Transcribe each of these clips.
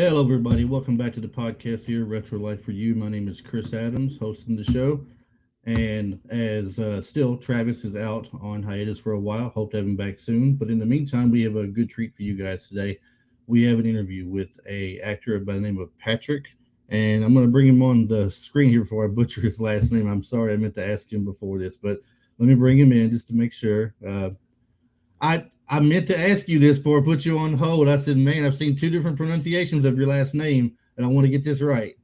Hello, everybody. Welcome back to the podcast here, Retro Life for You. My name is Chris Adams, hosting the show. And as still, Travis is out on hiatus for a while. Hope to have him back soon. But in the meantime, we have a good treat for you guys today. We have an interview with a actor by the name of Patrick, and I'm going to bring him on the screen here before I butcher his last name. I'm sorry, I meant to ask him before this, but let me bring him in just to make sure. I meant to ask you this before I put you on hold. I said, man, I've seen two different pronunciations of your last name, and I want to get this right.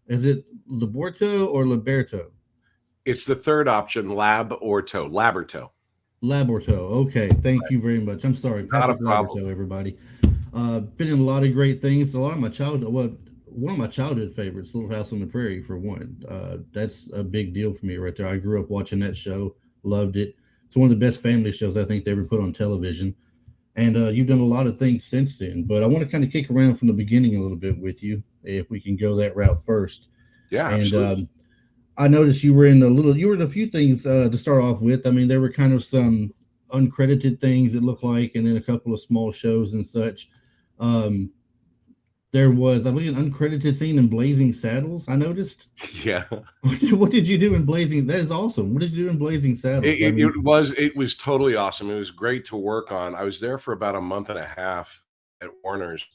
Is it Labyorteaux or Labyorteaux? It's the third option, Labyorteaux. Labyorteaux. Okay, thank you very much. I'm sorry, Patrick Labyorteaux, everybody. Been in a lot of great things. A lot of my childhood, well, one of my childhood favorites, Little House on the Prairie, for one. That's a big deal for me right there. I grew up watching that show, loved it. It's one of the best family shows I think they ever put on television. And you've done a lot of things since then. But I want to kind of kick around from the beginning a little bit with you, if we can go that route first. Yeah, and absolutely. I noticed you were in a few things to start off with. I mean, there were kind of some uncredited things it looked like, and then a couple of small shows and such. Um, there was, I believe, an uncredited scene in Blazing Saddles. I noticed. Yeah. What did you do in Blazing? That is awesome. What did you do in Blazing Saddles? It was totally awesome. It was great to work on. I was there for about a month and a half at Warner's,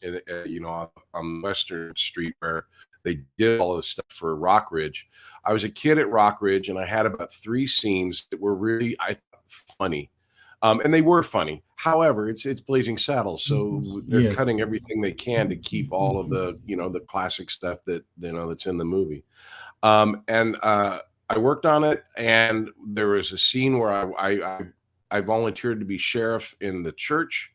on Western Street, where they did all this stuff for Rock Ridge. I was a kid at Rock Ridge, and I had about 3 scenes that were really, I thought, funny. And they were funny. However, it's Blazing Saddles, so they're cutting everything they can to keep all of the the classic stuff that that's in the movie. I worked on it, and there was a scene where I volunteered to be sheriff in the church,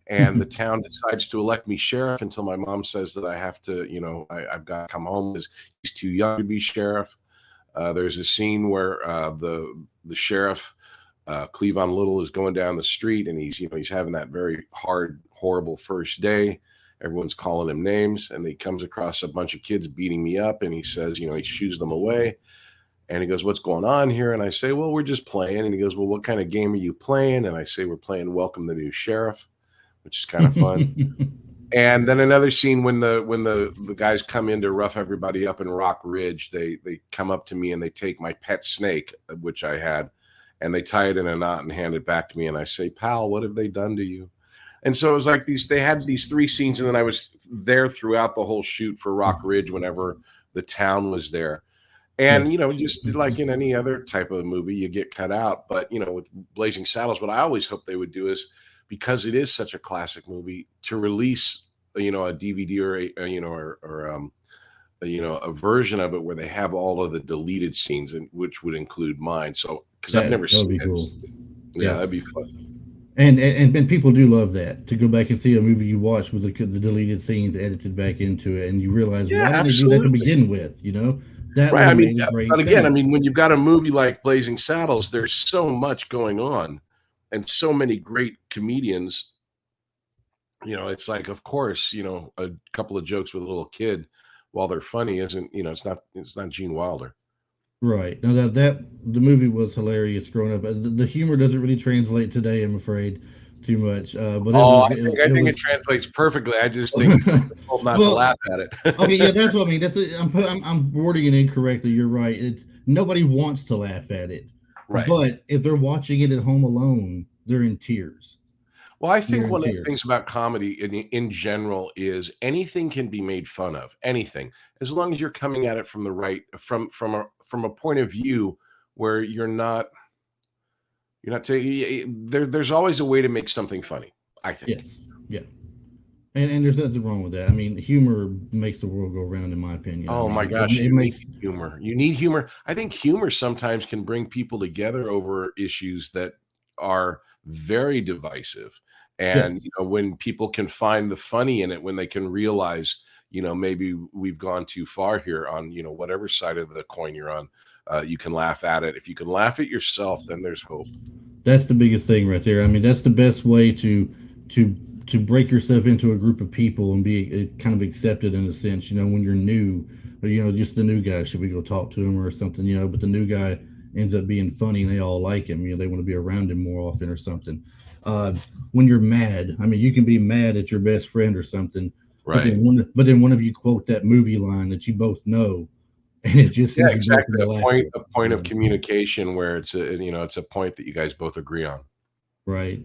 and the town decides to elect me sheriff until my mom says that I have to, I've got to come home because he's too young to be sheriff. There's a scene where the sheriff, Cleavon Little, is going down the street, and he's having that very hard, horrible first day. Everyone's calling him names, and he comes across a bunch of kids beating me up, and he says, he shoos them away. And he goes, "What's going on here?" And I say, "Well, we're just playing." And he goes, "Well, what kind of game are you playing?" And I say, "We're playing Welcome the New Sheriff," which is kind of fun. And then another scene when the guys come in to rough everybody up in Rock Ridge, they come up to me and they take my pet snake, which I had, and they tie it in a knot and hand it back to me. And I say, "Pal, what have they done to you?" And so it was like they had these 3 scenes, and then I was there throughout the whole shoot for Rock Ridge whenever the town was there. And, just like in any other type of movie, you get cut out. But, with Blazing Saddles, what I always hope they would do is, because it is such a classic movie, to release, a DVD or a version of it where they have all of the deleted scenes, which would include mine. So, because I've never seen it. Cool. Yeah, that'd be fun. And people do love that, to go back and see a movie you watched with the deleted scenes edited back into it, and you realize, why didn't they do that to begin with? That right. But again, when you've got a movie like Blazing Saddles, there's so much going on, and so many great comedians. It's like, of course, a couple of jokes with a little kid, while they're funny, isn't it's not Gene Wilder. Right. Now that the movie was hilarious growing up. The humor doesn't really translate today, I'm afraid, too much. But I think it translates perfectly. I just think not to laugh at it. Okay, yeah, that's what I mean. I'm wording it incorrectly. You're right. It's nobody wants to laugh at it, right? But if they're watching it at home alone, they're in tears. Well, I think one of the things about comedy in general is anything can be made fun of. Anything, as long as you're coming at it from the right, from a point of view where you're not taking. There's always a way to make something funny, I think. Yes. Yeah. And there's nothing wrong with that. I mean, humor makes the world go round, in my opinion. Oh my gosh, you need humor. You need humor. I think humor sometimes can bring people together over issues that are very divisive. And when people can find the funny in it, when they can realize, maybe we've gone too far here on, whatever side of the coin you're on, you can laugh at it. If you can laugh at yourself, then there's hope. That's the biggest thing right there. I mean, that's the best way to break yourself into a group of people and be kind of accepted in a sense, when you're new, or, just the new guy, should we go talk to him or something, but the new guy ends up being funny and they all like him, they want to be around him more often or something. When you're mad, I mean, you can be mad at your best friend or something, Right. But then one of you quote that movie line that you both know, and it just Yeah, sends you both exactly. into laughter. A point of communication where it's it's a point that you guys both agree on. Right.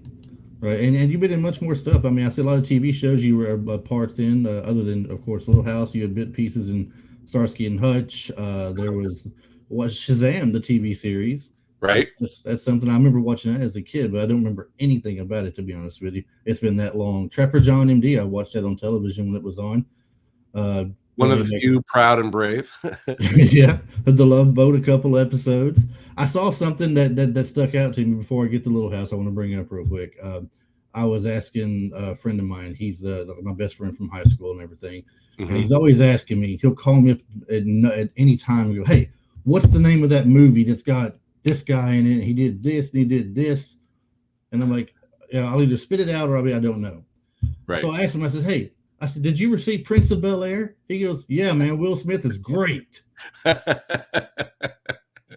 Right, and you've been in much more stuff. I mean, I see a lot of TV shows you were parts in, other than, of course, Little House. You had bit pieces in Starsky and Hutch. There was Shazam, the TV series. Right. That's something I remember watching that as a kid, but I don't remember anything about it, to be honest with you. It's been that long. Trapper John MD. I watched that on television when it was on. One of Going the back, few proud and brave. yeah, the Love Boat, a couple episodes. I saw something that stuck out to me before I get to Little House. I want to bring up real quick. I was asking a friend of mine. He's my best friend from high school and everything, and he's always asking me. He'll call me up at any time and go, "Hey, what's the name of that movie that's got this guy in it? He did this, and he did this," and I'm like, "Yeah, I'll either spit it out or I don't know." Right. So I asked him. I said, "Hey." I said, "Did you ever see Prince of Bel-Air?" He goes, "Yeah, man. Will Smith is great."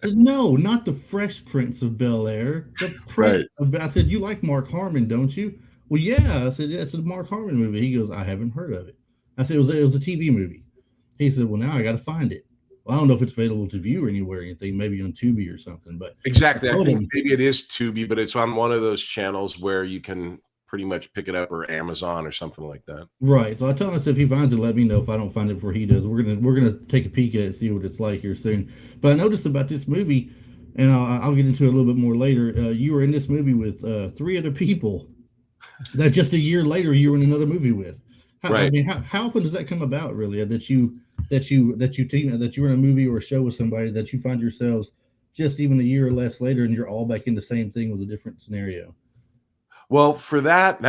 No, not the Fresh Prince of Bel-Air. The Prince Right. of I said, "You like Mark Harmon, don't you?" Well, yeah. I said, "Yeah, it's a Mark Harmon movie." He goes, "I haven't heard of it." I said, it was a TV movie." He said, "Well, now I got to find it." Well, I don't know if it's available to view or anywhere or anything, maybe on Tubi or something. But Exactly. I I told think him, maybe it is Tubi, but it's on one of those channels where you can pretty much pick it up, or Amazon or something like that. right. So I told him, I said, if he finds it, let me know. If I don't find it before he does, we're gonna take a peek at it and see what it's like here soon. But I noticed about this movie, and I'll get into it a little bit more later. You were in this movie with three other people that just a year later you were in another movie with. I Right. mean, how often does that come about, really? That you were in a movie or a show with somebody that you find yourselves just even a year or less later, and you're all back in the same thing with a different scenario. Well, for that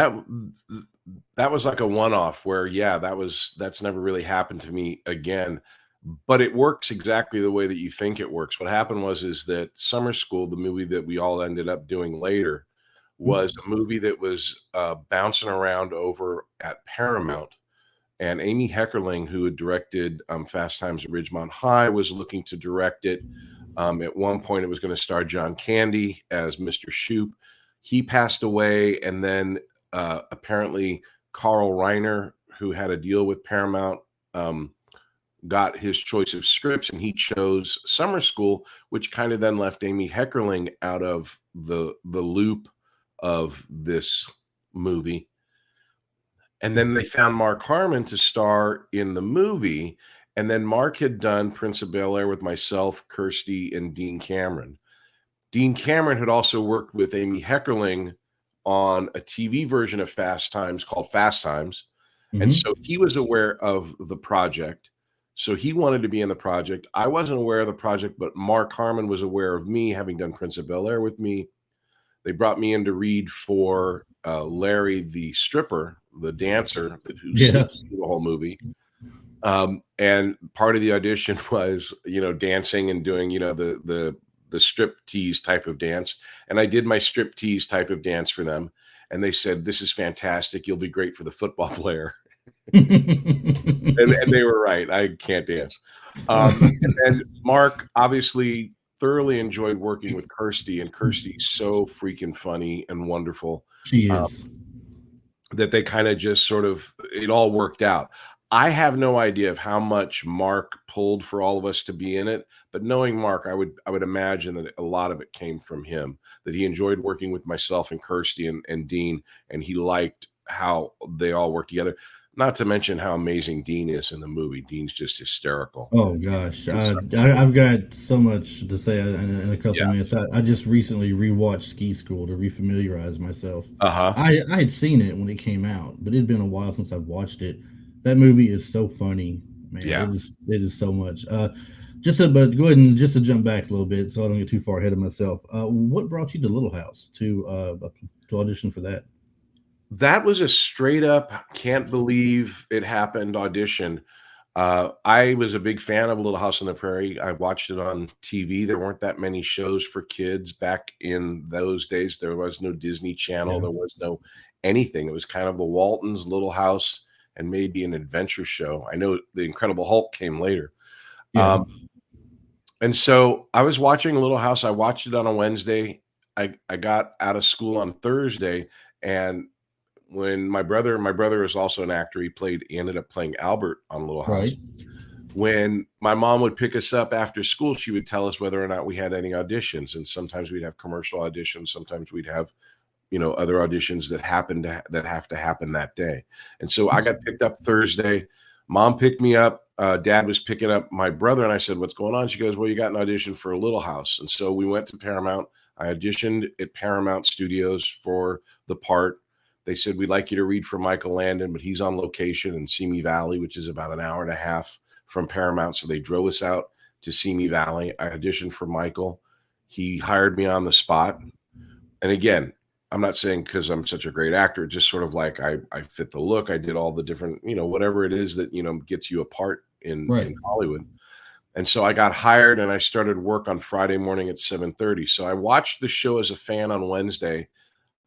was like a one-off where, yeah, that's never really happened to me again. But it works exactly the way that you think it works. What happened is that Summer School, the movie that we all ended up doing later, was a movie that was bouncing around over at Paramount. And Amy Heckerling, who had directed Fast Times at Ridgemont High, was looking to direct it. At one point, it was going to star John Candy as Mr. Shoup. He passed away, and then apparently Carl Reiner, who had a deal with Paramount, got his choice of scripts, and he chose Summer School, which kind of then left Amy Heckerling out of the loop of this movie. And then they found Mark Harmon to star in the movie. And then Mark had done Prince of Bel-Air with myself, Kirsty, and Dean Cameron. Dean Cameron had also worked with Amy Heckerling on a TV version of Fast Times called Fast Times. And Mm-hmm. so he was aware of the project. So he wanted to be in the project. I wasn't aware of the project, but Mark Harmon was aware of me, having done Prince of Bel-Air with me. They brought me in to read for Larry, the stripper, the dancer who Yeah. sings through the whole movie. And part of the audition was, dancing and doing, the strip tease type of dance. And I did my strip tease type of dance for them. And they said, "This is fantastic. You'll be great for the football player." And they were right. I can't dance. And then Mark obviously thoroughly enjoyed working with Kirsty, and Kirsty's so freaking funny and wonderful She is. that they kind of just sort of it all worked out. I have no idea of how much Mark pulled for all of us to be in it, but knowing Mark, I would imagine that a lot of it came from him, that he enjoyed working with myself and Kirsty and Dean, and he liked how they all work together. Not to mention how amazing Dean is in the movie. Dean's just hysterical. Oh gosh, He's I've got so much to say in a couple Yeah. minutes. I just recently rewatched Ski School to refamiliarize myself. Uh-huh. I had seen it when it came out, but it'd been a while since I've watched it. That movie is so funny, man. Yeah. It is so much. But go ahead and just to jump back a little bit, so I don't get too far ahead of myself. What brought you to Little House to audition for that? That was a straight up can't believe it happened audition. I was a big fan of Little House on the Prairie. I watched it on TV. There weren't that many shows for kids back in those days. There was no Disney Channel. Yeah. There was no anything. It was kind of the Waltons, Little House, and maybe an adventure show. I know the Incredible Hulk came later. Yeah. And so I was watching Little House. I watched it on a Wednesday. I got out of school on Thursday, and when my brother is also an actor. He ended up playing Albert on Little House. Right. When my mom would pick us up after school, she would tell us whether or not we had any auditions. And sometimes we'd have commercial auditions. Sometimes we'd have, other auditions that have to happen that day. And so I got picked up Thursday. Mom picked me up. Dad was picking up my brother, and I said, "What's going on?" She goes, "Well, you got an audition for a Little House." And so we went to Paramount. I auditioned at Paramount Studios for the part. They said, "We'd like you to read for Michael Landon, but he's on location in Simi Valley, which is about an hour and a half from Paramount." So they drove us out to Simi Valley. I auditioned for Michael. He hired me on the spot. And again, I'm not saying because I'm such a great actor, just sort of like I fit the look. I did all the different, whatever it is that, gets you a part in Hollywood. And so I got hired and I started work on Friday morning at 7:30. So I watched the show as a fan on Wednesday.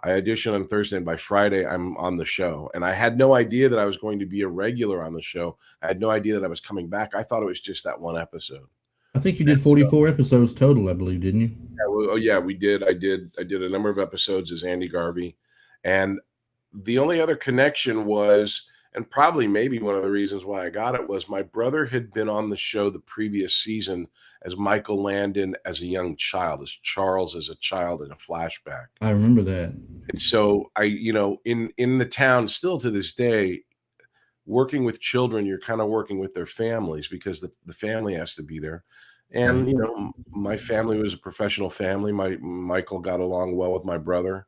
I auditioned on Thursday, and by Friday, I'm on the show. And I had no idea that I was going to be a regular on the show. I had no idea that I was coming back. I thought it was just that one episode. I think you did 44 episodes total, I believe, didn't you? Yeah, well, yeah, we did. I did a number of episodes as Andy Garvey. And the only other connection was, and probably maybe one of the reasons why I got it, was my brother had been on the show the previous season as Michael Landon as a young child, as Charles as a child in a flashback. I remember that. And so I, in the town still to this day, working with children, you're kind of working with their families because the family has to be there. And, my family was a professional family. Michael got along well with my brother.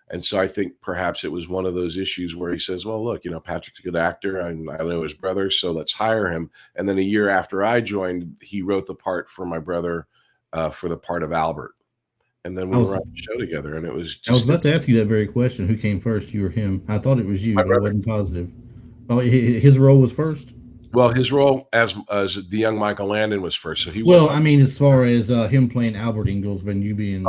And so I think perhaps it was one of those issues where he says, well, look, Patrick's a good actor. And I know his brother, so let's hire him. And then a year after I joined, he wrote the part for my brother for the part of Albert. And then we were on the show together. And it was just. I was about to ask you that very question. Who came first, you or him? I thought it was you, but I wasn't positive. Oh, his role was first? Well, his role as the young Michael Landon was first. So he. Well, I mean, as far as him playing Albert Ingalls, and you being.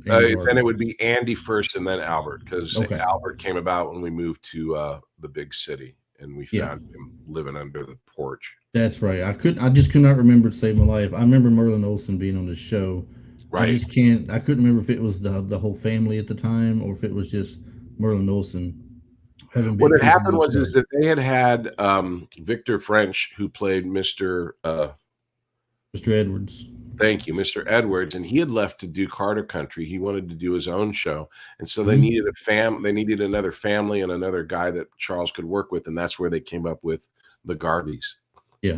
Then it would be Andy first, and then Albert, because Albert came about when we moved to the big city, and we found him living under the porch. That's right. I just could not remember to save my life. I remember Merlin Olsen being on the show. Right. I couldn't remember if it was the whole family at the time or if it was just Merlin Olsen. What had happened was that they had Victor French, who played Mr. Edwards. Thank you, Mr. Edwards, and he had left to do Carter Country. He wanted to do his own show, and so they needed They needed another family and another guy that Charles could work with, and that's where they came up with the Garveys. Yeah,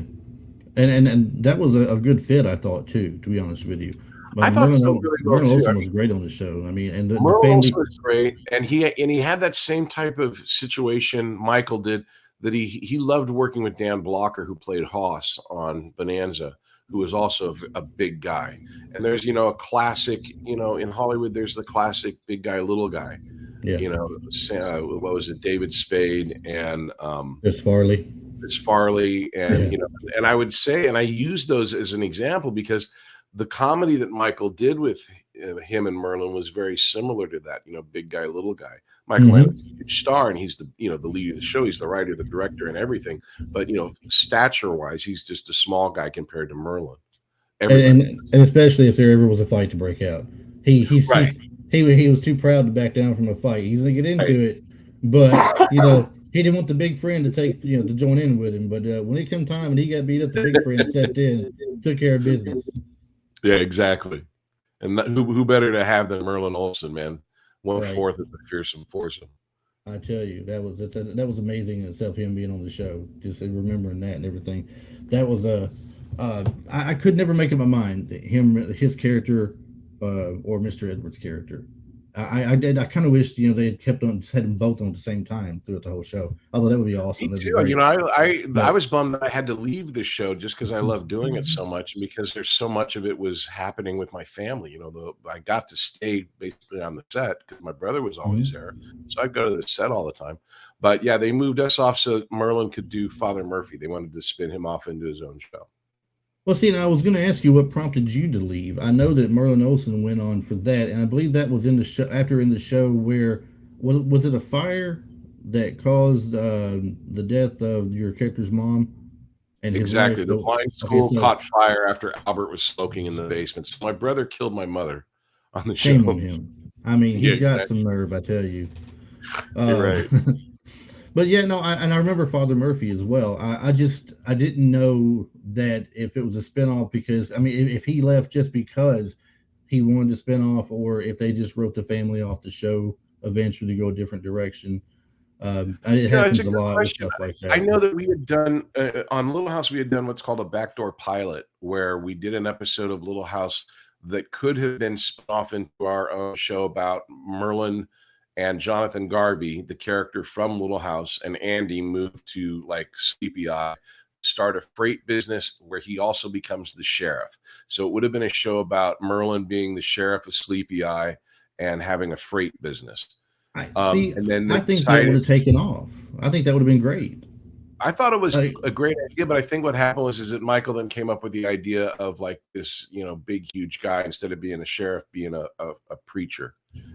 and that was a good fit, I thought too. To be honest with you, I thought so really well too. Olsen was great on the show. I mean, and the Merlin family was great, and he had that same type of situation Michael did. That he loved working with Dan Blocker, who played Hoss on Bonanza, who was also a big guy. And there's, a classic, in Hollywood, there's the classic big guy, little guy. Yeah. What was it? David Spade and there's Farley. And, and I would say, and I use those as an example because the comedy that Michael did with him and Merlin was very similar to that, big guy, little guy. Michael Landon's a huge star, and he's the lead of the show. He's the writer, the director, and everything. But stature-wise, he's just a small guy compared to Merlin. And especially if there ever was a fight to break out, he was too proud to back down from a fight. He's gonna get into it, but he didn't want the big friend to take to join in with him. But when it come time and he got beat up, the big friend stepped in, took care of business. Yeah, exactly. And who better to have than Merlin Olsen, man? 1/4 of the fearsome foursome. I tell you, that was amazing in itself. Him being on the show, just remembering that and everything. That was I could never make up my mind. His character, or Mr. Edwards' character. I kind of wished they had had them both on at the same time throughout the whole show. I thought that would be awesome. Me too. I was bummed that I had to leave the show just because I love doing it so much, and because there's so much of it was happening with my family. I got to stay basically on the set because my brother was always there, so I'd go to the set all the time. But yeah, they moved us off so Merlin could do Father Murphy. They wanted to spin him off into his own show. Well, see, and I was going to ask you what prompted you to leave. I know that Merlin Olsen went on for that, and I believe that was in the show. After in the show, where was it a fire that caused the death of your character's mom? And exactly, the blind school caught fire after Albert was smoking in the basement. So my brother killed my mother on the show. Shame on him. I mean, he's got some nerve, I tell you. You're right. But yeah, no, and I remember Father Murphy as well. I didn't know that if it was a spinoff because I mean if he left just because he wanted to spin off, or if they just wrote the family off the show eventually to go a different direction. It It's a happens a good lot with question. stuff like I that. know that we had done on Little House, we had done what's called a backdoor pilot, where we did an episode of Little House that could have been spun off into our own show about Merlin and Jonathan Garvey, the character from Little House, and Andy moved to like Sleepy Eye, start a freight business where he also becomes the sheriff. So it would have been a show about Merlin being the sheriff of Sleepy Eye and having a freight business. I see. And then I they think that would decided. have taken off. I think that would have been great. I thought it was Like, a great idea, but I think what happened was is that Michael then came up with the idea of like this, big, huge guy instead of being a sheriff, being a preacher,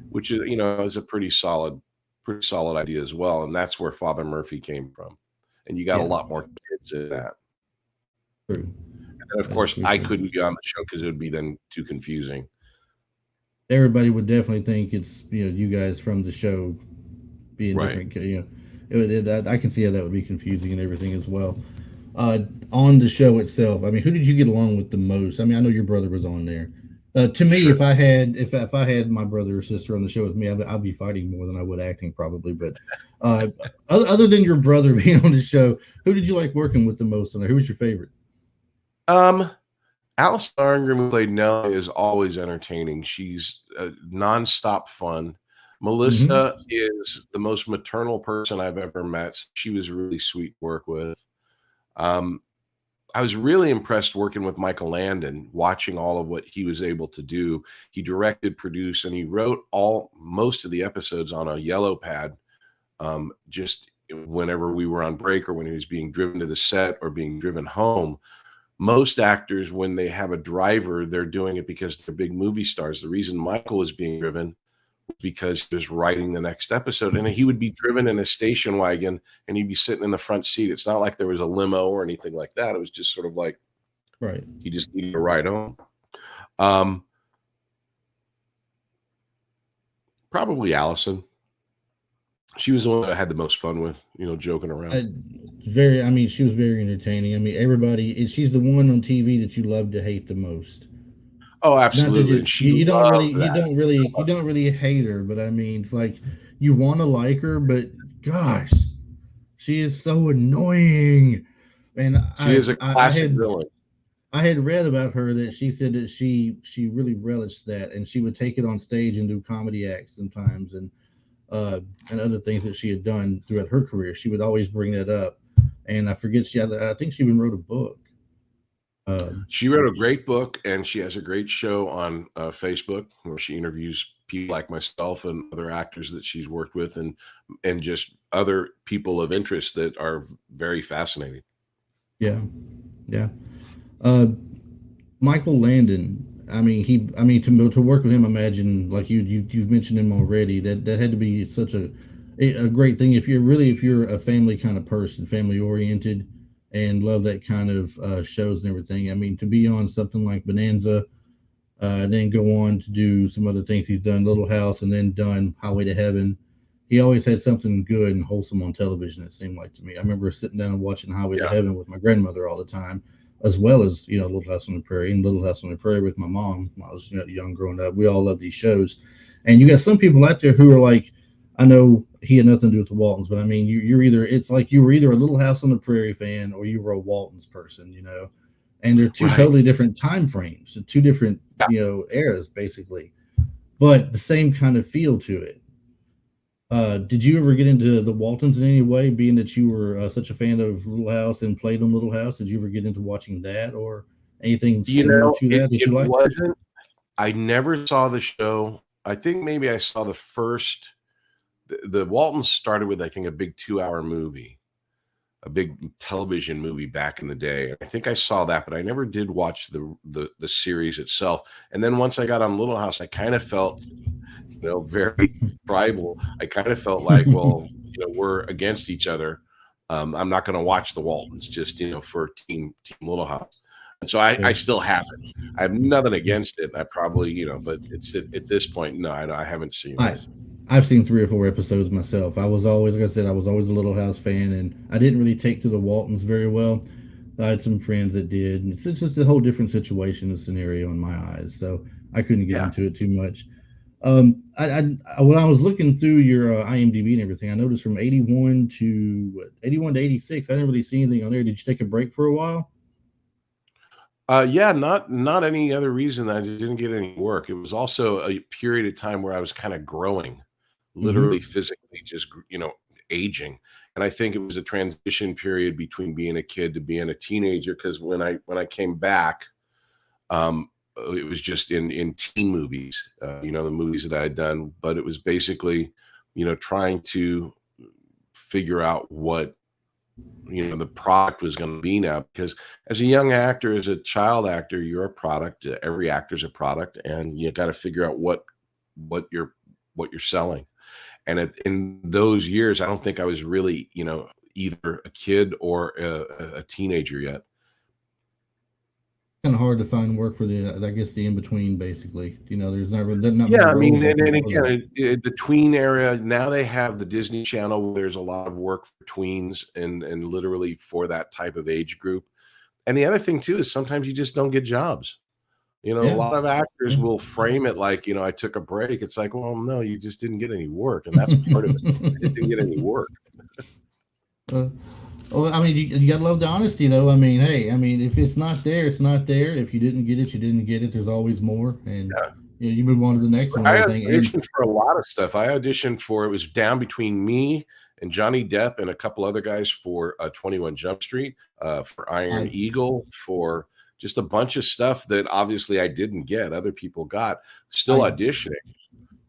which is a pretty solid idea as well. And that's where Father Murphy came from. And you got a yeah, lot more kids in that. true. And of That's course, true I too. couldn't be on the show because it would be then too confusing. Everybody would definitely think it's you guys from the show being Right. different. I can see how that would be confusing and everything as well. On the show itself, I mean, who did you get along with the most? I mean, I know your brother was on there. To me, Sure. if I had my brother or sister on the show with me, I'd be fighting more than I would acting probably. But other than your brother being on the show, who did you like working with the most on there? Who was your favorite? Um, Alice Arngrim, who played Nellie, is always entertaining. She's nonstop fun. Mm-hmm. Melissa is the most maternal person I've ever met. She was really sweet to work with. Um, I was really impressed working with Michael Landon, watching all of what he was able to do. He directed, produced, and he wrote most of the episodes on a yellow pad. Just whenever we were on break or when he was being driven to the set or being driven home. Most actors, when they have a driver, they're doing it because they're big movie stars. The reason Michael was being driven was because he was writing the next episode, and he would be driven in a station wagon, and he'd be sitting in the front seat. It's not like there was a limo or anything like that. It was just sort of like Right. he just needed a ride home. Um, Probably Allison. She was the one that I had the most fun with, joking around. I mean, she was very entertaining. I mean, she's the one on TV that you love to hate the most. Oh, Not that absolutely, and she you don't really loved that. hate her, but I mean, it's like you want to like her, but gosh, she is so annoying. And She is a classic villain. I had read about her that she said that she really relished that, and she would take it on stage and do comedy acts sometimes, and other things that she had done throughout her career. She would always bring that up, and I think she even wrote a book. She wrote a great book, and she has a great show on Facebook where she interviews people like myself and other actors that she's worked with, and just other people of interest that are very fascinating. Yeah, yeah. Uh, Michael Landon. I mean, to work with him, imagine like you've mentioned him already. That had to be such a great thing if you're a family kind of person, family oriented, and love that kind of shows and everything. I mean, to be on something like Bonanza, and then go on to do some other things he's done, Little House, and then done Highway to Heaven. He always had something good and wholesome on television. It seemed like to me. I remember sitting down and watching Highway to Yeah, Heaven with my grandmother all the time, as well as Little House on the Prairie and Little House on the Prairie with my mom when I was young growing up. We all love these shows, and you got some people out there who are like, I know he had nothing to do with the Waltons, but I mean, you're either it's like you were either a Little House on the Prairie fan or you were a Waltons person, and they're two right. totally different time frames, two different Yeah. eras basically, but the same kind of feel to it. Did you ever get into the Waltons in any way, being that you were such a fan of Little House and played on Little House? Did you ever get into watching that or anything similar to It that it you like? wasn't. I never saw the show. I think maybe I saw the first. The Waltons started with, I think, a big 2-hour movie, a big television movie back in the day. I think I saw that, but I never did watch the series itself. And then once I got on Little House, I kind of felt, very tribal. I kind of felt like, well, we're against each other. I'm not going to watch the Waltons just, for team Little House. And so I Yeah. still have it. I have nothing against it. I probably, but it's at this point, no, I haven't seen I it. I've seen 3 or 4 episodes myself. I was always, like I said, I was always a Little House fan, and I didn't really take to the Waltons very well. I had some friends that did. And it's just a whole different situation and scenario in my eyes, so I couldn't get Yeah. into it too much. When I was looking through your IMDb and everything, I noticed from 81 to 86. I didn't really see anything on there. Did you take a break for a while? Yeah, not any other reason that I just didn't get any work. It was also a period of time where I was kind of growing, literally Mm-hmm. physically, just aging. And I think it was a transition period between being a kid to being a teenager. Because when I came back, it was just in teen movies, the movies that I had done. But it was basically, trying to figure out what the product was going to be now, because as a young actor, as a child actor, you're a product. Every actor's a product, and you got to figure out what you're what you're selling. And in those years, I don't think I was really either a kid or a teenager yet. Kind of hard to find work for the, I guess, the in between. Basically, there's not many Yeah, I mean, roles and, open and for that. again, the tween era, now they have the Disney Channel where there's a lot of work for tweens and literally for that type of age group. And the other thing too is sometimes you just don't get jobs. A Yeah, lot of actors yeah. will frame it like, I took a break. It's like, well, no, you just didn't get any work, and that's part of it. I just didn't get any work. uh, well, I mean, you gotta love the honesty, though. I mean, hey, I mean, if it's not there, it's not there. If you didn't get it, you didn't get it. There's always more, and Yeah. you move on to the next one and I everything. And auditioned for a lot of stuff. I auditioned for it was down between me and Johnny Depp and a couple other guys for 21 Jump Street, for Iron I Eagle, for just a bunch of stuff that obviously I didn't get. Other people got, still I auditioning.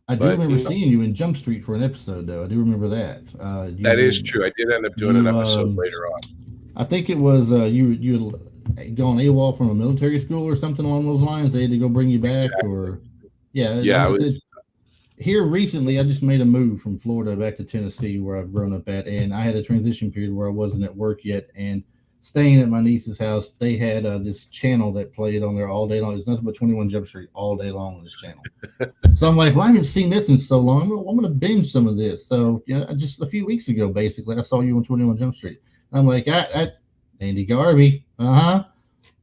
I do But remember seeing you in Jump Street for an episode, though. I do remember that. You that is did true. I did end up doing an you episode later on. I think it was you had gone AWOL from a military school or something along those lines. They had to go bring you back, Exactly. or yeah. Yeah, I was. Here recently, I just made a move from Florida back to Tennessee, where I've grown up at, and I had a transition period where I wasn't at work yet, and staying at my niece's house, they had this channel that played on there all day long. There's nothing but 21 Jump Street all day long on this channel. So I'm like, well, I haven't seen this in so long. I'm going to binge some of this. So just a few weeks ago, basically, I saw you on 21 Jump Street. I'm like, Andy Garvey, right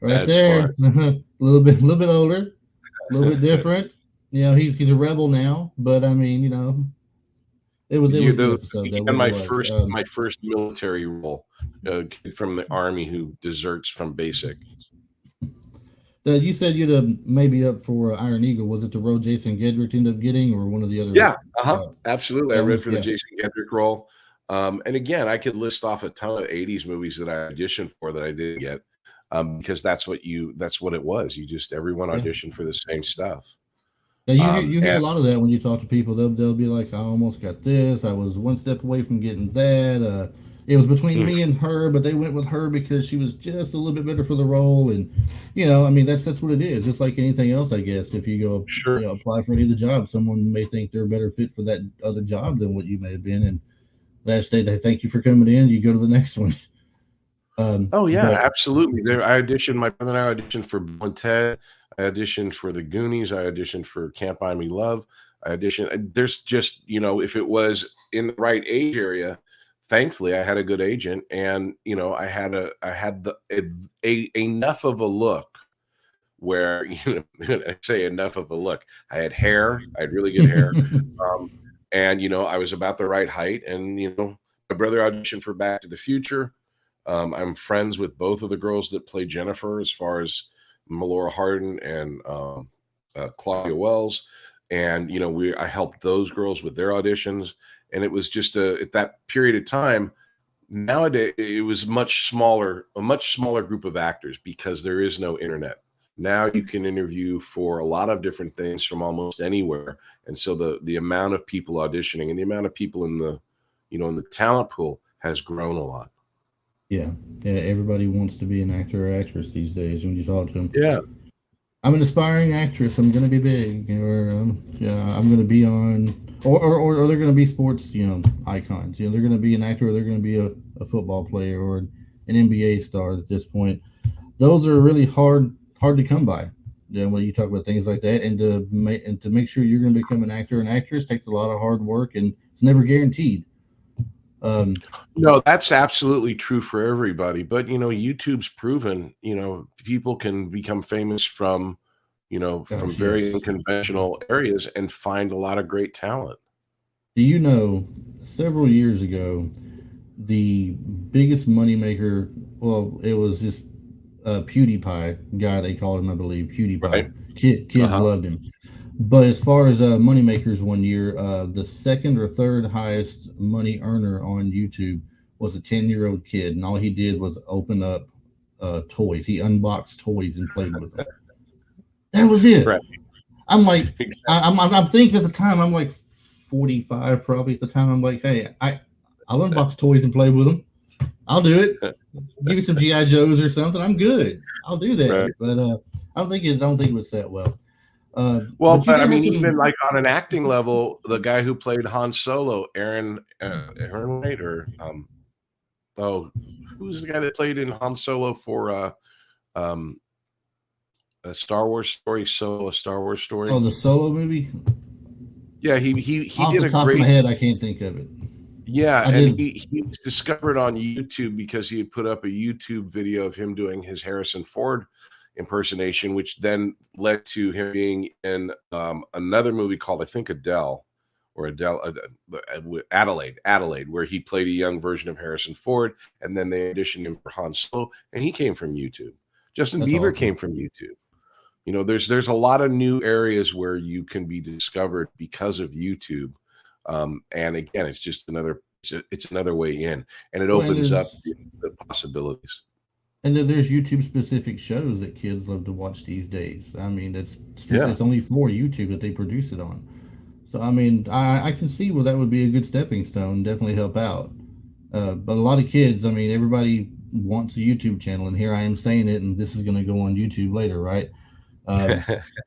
That's there, fun. a little bit older, a little bit different. He's a rebel now, but I mean, it was a good episode though. And What it was. my first military role, a kid from the army who deserts from basic. You said you'd maybe up for Iron Eagle. Was it the role Jason Gedrick ended up getting, or one of the other? Yeah, absolutely. I read for the yeah. Jason Gedrick role. And again, I could list off a ton of 80s movies that I auditioned for that I didn't get, because that's what it was. Everyone Yeah. auditioned for the same stuff. Yeah, you hear a And lot of that when you talk to people. They'll be like, "I almost got this. I was one step away from getting that. It was between me and her, but they went with her because she was just a little bit better for the role." And I mean, that's what it is. It's like anything else, I guess. If you go, sure. apply for any of the jobs, someone may think they're a better fit for that other job than what you may have been. And last day they thank you for coming in. You go to the next one. Oh yeah, But absolutely. I auditioned. My brother and I auditioned for Bill and Ted. I auditioned for The Goonies. I auditioned for Can't Buy Me Love. I auditioned. There's just if it was in the right age area, thankfully I had a good agent, and I had enough of a look where I say enough of a look. I had hair. I had really good hair, and I was about the right height. And my brother auditioned for Back to the Future. I'm friends with both of the girls that play Jennifer, as far as Melora Hardin and Claudia Wells, and I helped those girls with their auditions, and it was just at that period of time. Nowadays, it was a much smaller group of actors because there is no internet. Now you can interview for a lot of different things from almost anywhere, and so the amount of people auditioning and the amount of people in the in the talent pool has grown a lot. yeah, everybody wants to be an actor or actress these days. When you talk to them, Yeah. I'm an aspiring actress. I'm going to be big, or I'm going to be on, or they're going to be sports, icons. They're going to be an actor, or they're going to be a football player, or an NBA star at this point. Those are really hard to come by. when you talk about things like that, and to make sure you're going to become an actor or an actress takes a lot of hard work, and it's never guaranteed. No, that's absolutely true for everybody. But YouTube's proven, people can become famous from, from Gosh, very yes. unconventional areas and find a lot of great talent. Do you know, several years ago, the biggest moneymaker, well, it was this PewDiePie guy, they called him, I believe, Right. PewDiePie. Kids Uh-huh. loved him. But as far as moneymakers one year, the second or third highest money earner on YouTube was a 10-year-old kid, and all he did was open up toys. He unboxed toys and played with them. That was it. Right. I'm like, Exactly. I'm thinking at the time, I'm like 45 probably at the time. I'm like, hey, I'll unbox toys and play with them. I'll do it. Give me some GI Joes or something. I'm good. I'll do that. Right. But I don't think it was that well. Well, But you but I did have mean, even some. like on an acting level, the guy who played Han Solo, Aaron Wright, or oh, who's the guy that played in Han Solo for um, a Star Wars story? So a Star Wars Oh, story. the Solo movie. Yeah, he Off did the a top of my great. head, I can't think of it. Yeah, I and did. he was discovered on YouTube because he had put up a YouTube video of him doing his Harrison Ford impersonation, which then led to him being in another movie called, I think, Adelaide, where he played a young version of Harrison Ford, and then they auditioned him for Han Solo, and he came from YouTube. Justin That's Bieber awesome. came from YouTube. There's a lot of new areas where you can be discovered because of YouTube. And again, it's just it's another way in, and it Well, and opens up the possibilities. there's YouTube specific shows that kids love to watch these days. I mean, Yeah. it's only for YouTube that they produce it on. So I mean, I can see where that would be a good stepping stone. Definitely help out. But a lot of kids, I mean, everybody wants a YouTube channel, and here I am saying it, and this is going to go on YouTube later, right? Um,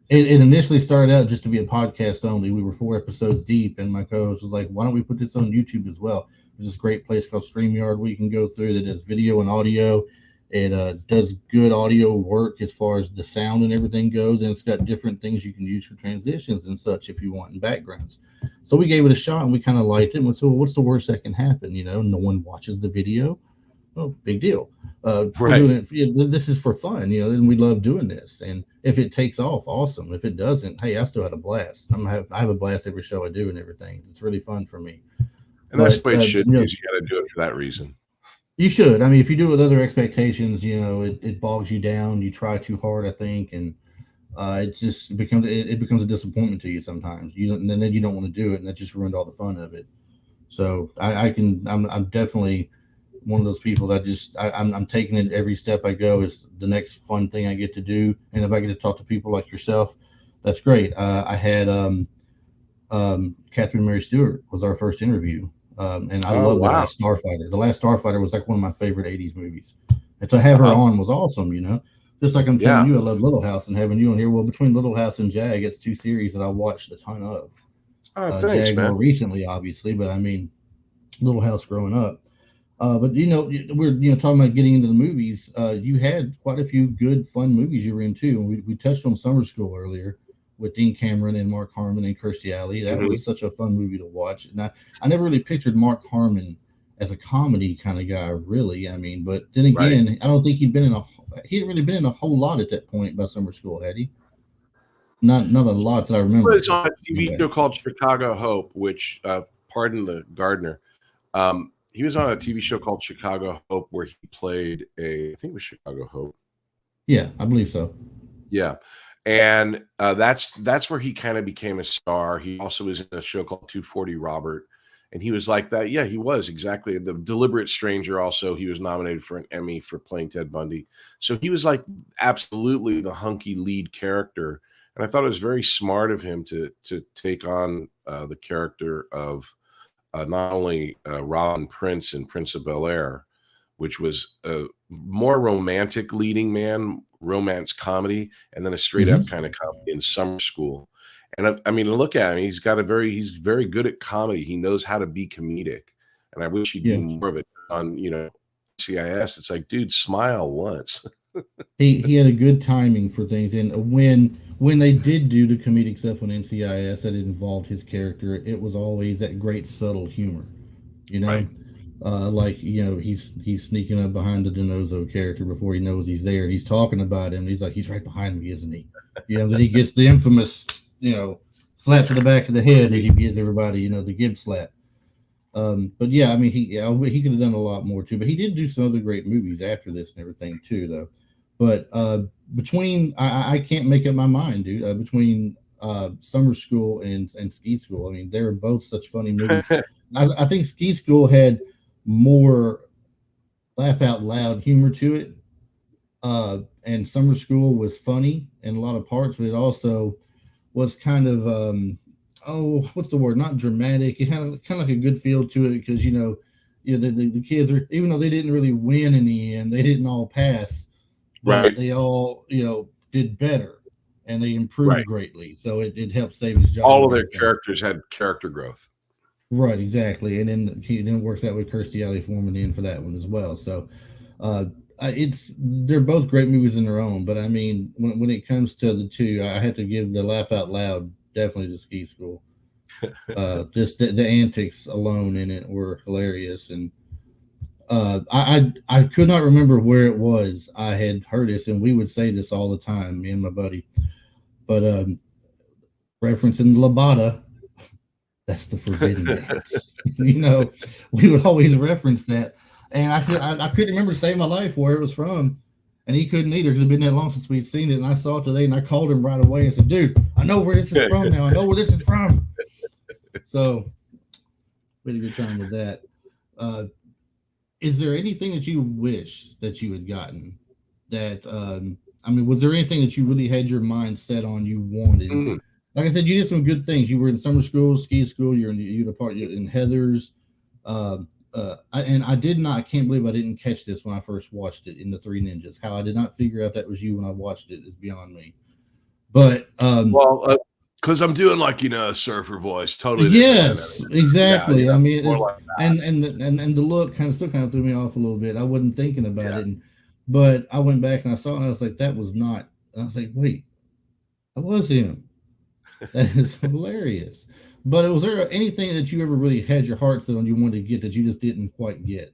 it initially started out just to be a podcast only. We were 4 episodes deep, and my co-host was like, "Why don't we put this on YouTube as well?" There's this great place called StreamYard where you can go through that does video and audio. It does good audio work as far as the sound and everything goes, and it's got different things you can use for transitions and such if you want in backgrounds. So we gave it a shot, and we kind of liked it. And we said, well, "What's the worst that can happen? No one watches the video. Oh, big deal. We're Right. doing it. This is for fun, and we love doing this. And if it takes off, awesome. If it doesn't, hey, I still had a blast. I have a blast every show I do and everything. It's really fun for me. And that's But the way it should be, is you got to do it for that reason. you should. I mean, if you do it with other expectations, it bogs you down. You try too hard, I think, and it just becomes a disappointment to you sometimes. And then you don't want to do it, and that just ruined all the fun of it. So I'm definitely one of those people that I'm taking it every step I go is the next fun thing I get to do. And if I get to talk to people like yourself, that's great. I had Catherine Mary Stewart was our first interview. And I Oh, love The wow. Last Starfighter. The Last Starfighter was like one of my favorite 80s movies. And to have her Uh-huh. on was awesome, Just like I'm telling Yeah. you, I love Little House, and having you on here. Well, between Little House and JAG, it's two series that I watched a ton of. Oh, thanks, JAG more man. recently, obviously, but I mean, Little House growing up. But we're talking about getting into the movies. You had quite a few good, fun movies you were into. We touched on Summer School earlier with Dean Cameron and Mark Harmon and Kirstie Alley. That Mhm. was such a fun movie to watch. And I never really pictured Mark Harmon as a comedy kind of guy, really. I mean, but then Right. again, I don't think he hadn't really been in a whole lot at that point by Summer School, had he? Not a lot that I He remember. was on a TV Anyway. show called Chicago Hope, which, pardon the gardener, he was on a TV show called Chicago Hope where he played I think it was Chicago Hope. Yeah, I believe so. Yeah. And that's where he kind of became a star. He also was in a show called 240 Robert. And he was like that. Yeah, he was exactly. The Deliberate Stranger also, he was nominated for an Emmy for playing Ted Bundy. So he was like absolutely the hunky lead character. And I thought it was very smart of him to take on the character of not only Robin Prince in Prince of Bel-Air, which was a more romantic leading man, romance comedy, and then a straight up Mm-hmm. kind of comedy in Summer School. And I mean, look at him. He's very good at comedy. He knows how to be comedic. And I wish he'd do Yeah. more of it on, CIS. It's like, dude, smile once. he had a good timing for things, and when they did do the comedic stuff on NCIS that involved his character, it was always that great subtle humor, you know. Right. Like he's sneaking up behind the Denozo character before he knows he's there, and he's talking about him. He's like, he's right behind me, isn't he? Then he gets the infamous, slap to the back of the head that he gives everybody, the Gib slap. But yeah, I mean, he could have done a lot more too. But he did do some other great movies after this and everything too, though. But between I can't make up my mind, dude. Between Summer School and Ski School, I mean, they were both such funny movies. I think Ski School had more laugh out loud humor to it, and Summer School was funny in a lot of parts, but it also was kind of what's the word? Not dramatic. It had kind of like a good feel to it because the kids are, even though they didn't really win in the end, they didn't all pass, but Right. they all did better and they improved Right. greatly. So it helped save his job. All of their characters had character growth. Right, exactly, and then it works out with Kirstie Alley Foreman in for that one as well. So, they're both great movies in their own. But I mean, when it comes to the two, I have to give the laugh out loud definitely to Ski School. Just the antics alone in it were hilarious, and I could not remember where it was. I had heard this, and we would say this all the time, me and my buddy. But referencing Labata. That's the forbidden dance. We would always reference that, and I couldn't remember to save my life where it was from, and he couldn't either because it'd been that long since we'd seen it. And I saw it today, and I called him right away and said, "Dude, I know where this is from now. I know where this is from." So, we had a good time with that. Is there anything that you wish that you had gotten? That I mean, was there anything that you really had your mind set on you wanted? Mm. Like I said, you did some good things. You were in summer school, ski school. You're in Heather's. I can't believe I didn't catch this when I first watched it in the Three Ninjas. How I did not figure out that was you when I watched it is beyond me. But because I'm doing a surfer voice, totally. Yes, exactly. Yeah, I mean, like and the look kind of threw me off a little bit. I wasn't thinking about it, but I went back and I saw it, and I was like, that was not. And I was like, wait, that was him. That is hilarious. But was there anything that you ever really had your heart set on you wanted to get that you just didn't quite get,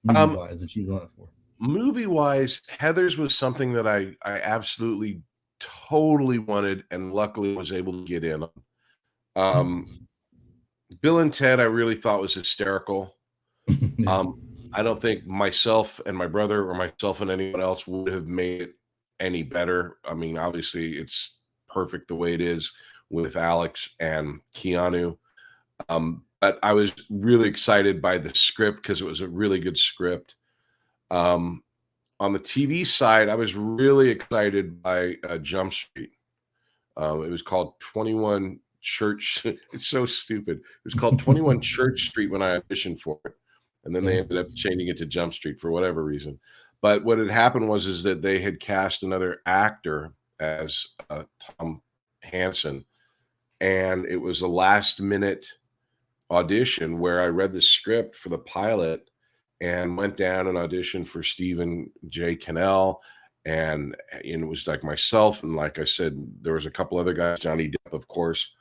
movie wise, that you went for? Movie wise, Heather's was something that I absolutely totally wanted, and luckily was able to get in on. Bill and Ted, I really thought was hysterical. I don't think myself and my brother or myself and anyone else would have made it any better. I mean, obviously, it's perfect the way it is with Alex and Keanu. But I was really excited by the script because it was a really good script. On the TV side, I was really excited by Jump Street. It was called 21 Church. It's so stupid. It was called 21 Church Street when I auditioned for it. And then they ended up changing it to Jump Street for whatever reason. But what had happened was that they had cast another actor as Tom Hansen, and it was a last minute audition where I read the script for the pilot and went down and auditioned for Stephen J. Cannell, and it was like myself, and like I said, there was a couple other guys, Johnny Depp, of course,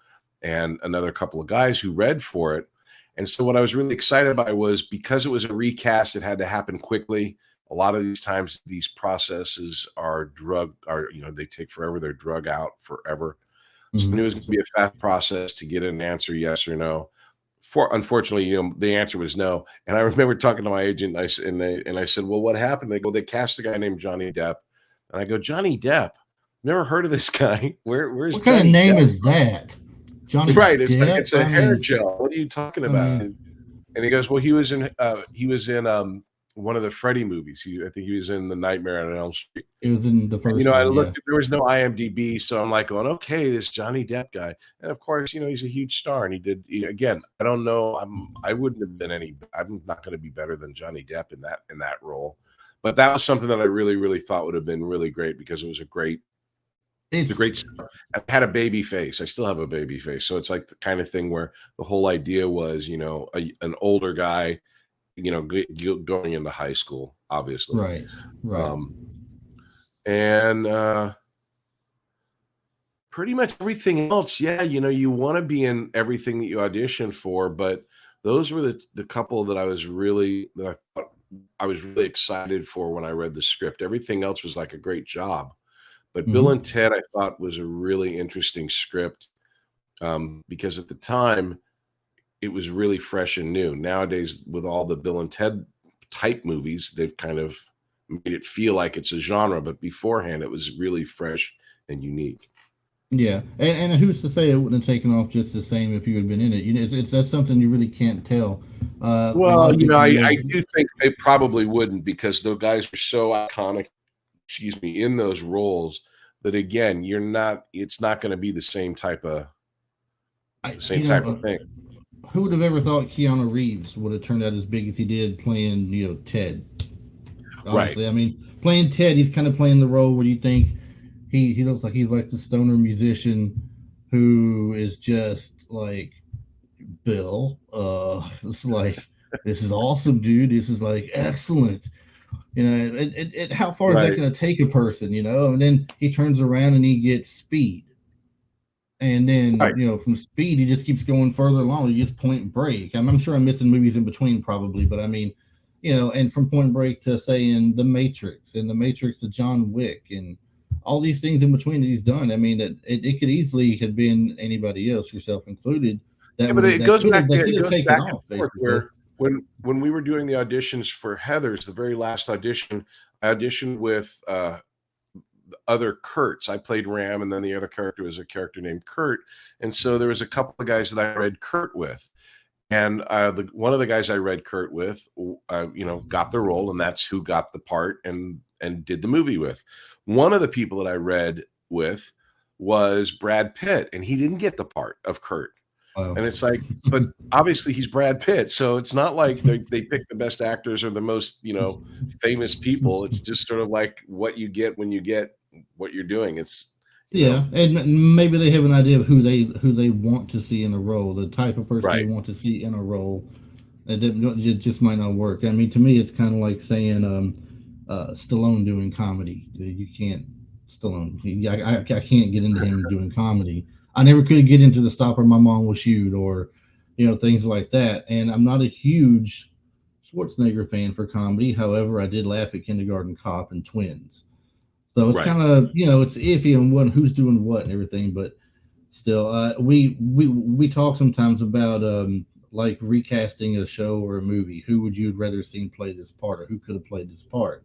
and another couple of guys who read for it. And so what I was really excited about was because it was a recast, it had to happen quickly. A lot of these times, these processes are they take forever. They're drug out forever. So I knew it was going to be a fast process to get an answer, yes or no. Unfortunately, the answer was no. And I remember talking to my agent, and I said, "Well, what happened?" They go, "They cast a guy named Johnny Depp." And I go, "Johnny Depp? Never heard of this guy. Where's what kind Johnny of name Depp? Is that? Johnny Right? Depp? It's like it's a hair gel. What are you talking about?" mean, And he goes, "Well, he was in one of the Freddy movies. I think he was in The Nightmare on Elm Street." it was in the first. I looked. There was no IMDb, so I'm like going, "Okay, this Johnny Depp guy." And of course, he's a huge star, and again. I don't know. I wouldn't have been I'm not going to be better than Johnny Depp in that role. But that was something that I really, really thought would have been really great because it was a great. It's a great. I had a baby face. I still have a baby face, so it's like the kind of thing where the whole idea was, an older guy, going into high school, obviously, right. And pretty much everything else, yeah, you want to be in everything that you audition for, but those were the couple that I thought I was really excited for when I read the script. Everything else was like a great job. But Bill Hmm. and Ted, I thought, was a really interesting script, because at the time it was really fresh and new. Nowadays, with all the Bill and Ted type movies, they've kind of made it feel like it's a genre, but beforehand it was really fresh and unique. Yeah, and who's to say it wouldn't have taken off just the same if you had been in it? It's that's something you really can't tell. A lot Well, of people I make. do think they probably wouldn't, because those guys are so iconic, excuse me, in those roles, that again, it's not going to be I, the same you know, type of thing. who would have ever thought Keanu Reeves would have turned out as big as he did playing, Ted? Right. Honestly, I mean, playing Ted, he's kind of playing the role where you think he looks like he's like the stoner musician who is just like Bill. It's like this is awesome, dude. This is like excellent. How far is that Right. going to take a person? And then he turns around and he gets Speed, and then Right. from Speed he just keeps going further along. He gets Point Break. I'm sure I'm missing movies in between probably, but I mean, and from Point Break to saying The Matrix, and The Matrix to John Wick, and all these things in between that he's done. I mean, that it could easily have been anybody else, yourself included, Yeah, but that could it have goes taken back and off forth, basically. where when we were doing the auditions for Heather's, the very last audition, I auditioned with the other Kurtz. I played Ram, and then the other character was a character named Kurt. And so there was a couple of guys that I read Kurt with. And one of the guys I read Kurt with, got the role, and that's who got the part and did the movie with. One of the people that I read with was Brad Pitt, and he didn't get the part of Kurt. Wow. And it's like, but obviously he's Brad Pitt, so it's not like they pick the best actors or the most famous people. It's just sort of like what you get when you get what you're doing. It's Yeah, and maybe they have an idea of who they want to see in a role, the type of person they right. want to see in a role. It just might not work. I mean, to me, it's kind of like saying Stallone doing comedy. You can't Stallone. I can't get into him doing comedy. I never could get into The Stopper My Mom Will Shoot, or things like that. And I'm not a huge Schwarzenegger fan for comedy. However, I did laugh at Kindergarten Cop and Twins. So it's Right. kind of it's iffy on who's doing what and everything, but still, we talk sometimes about like recasting a show or a movie. Who would you rather seen play this part, or who could have played this part?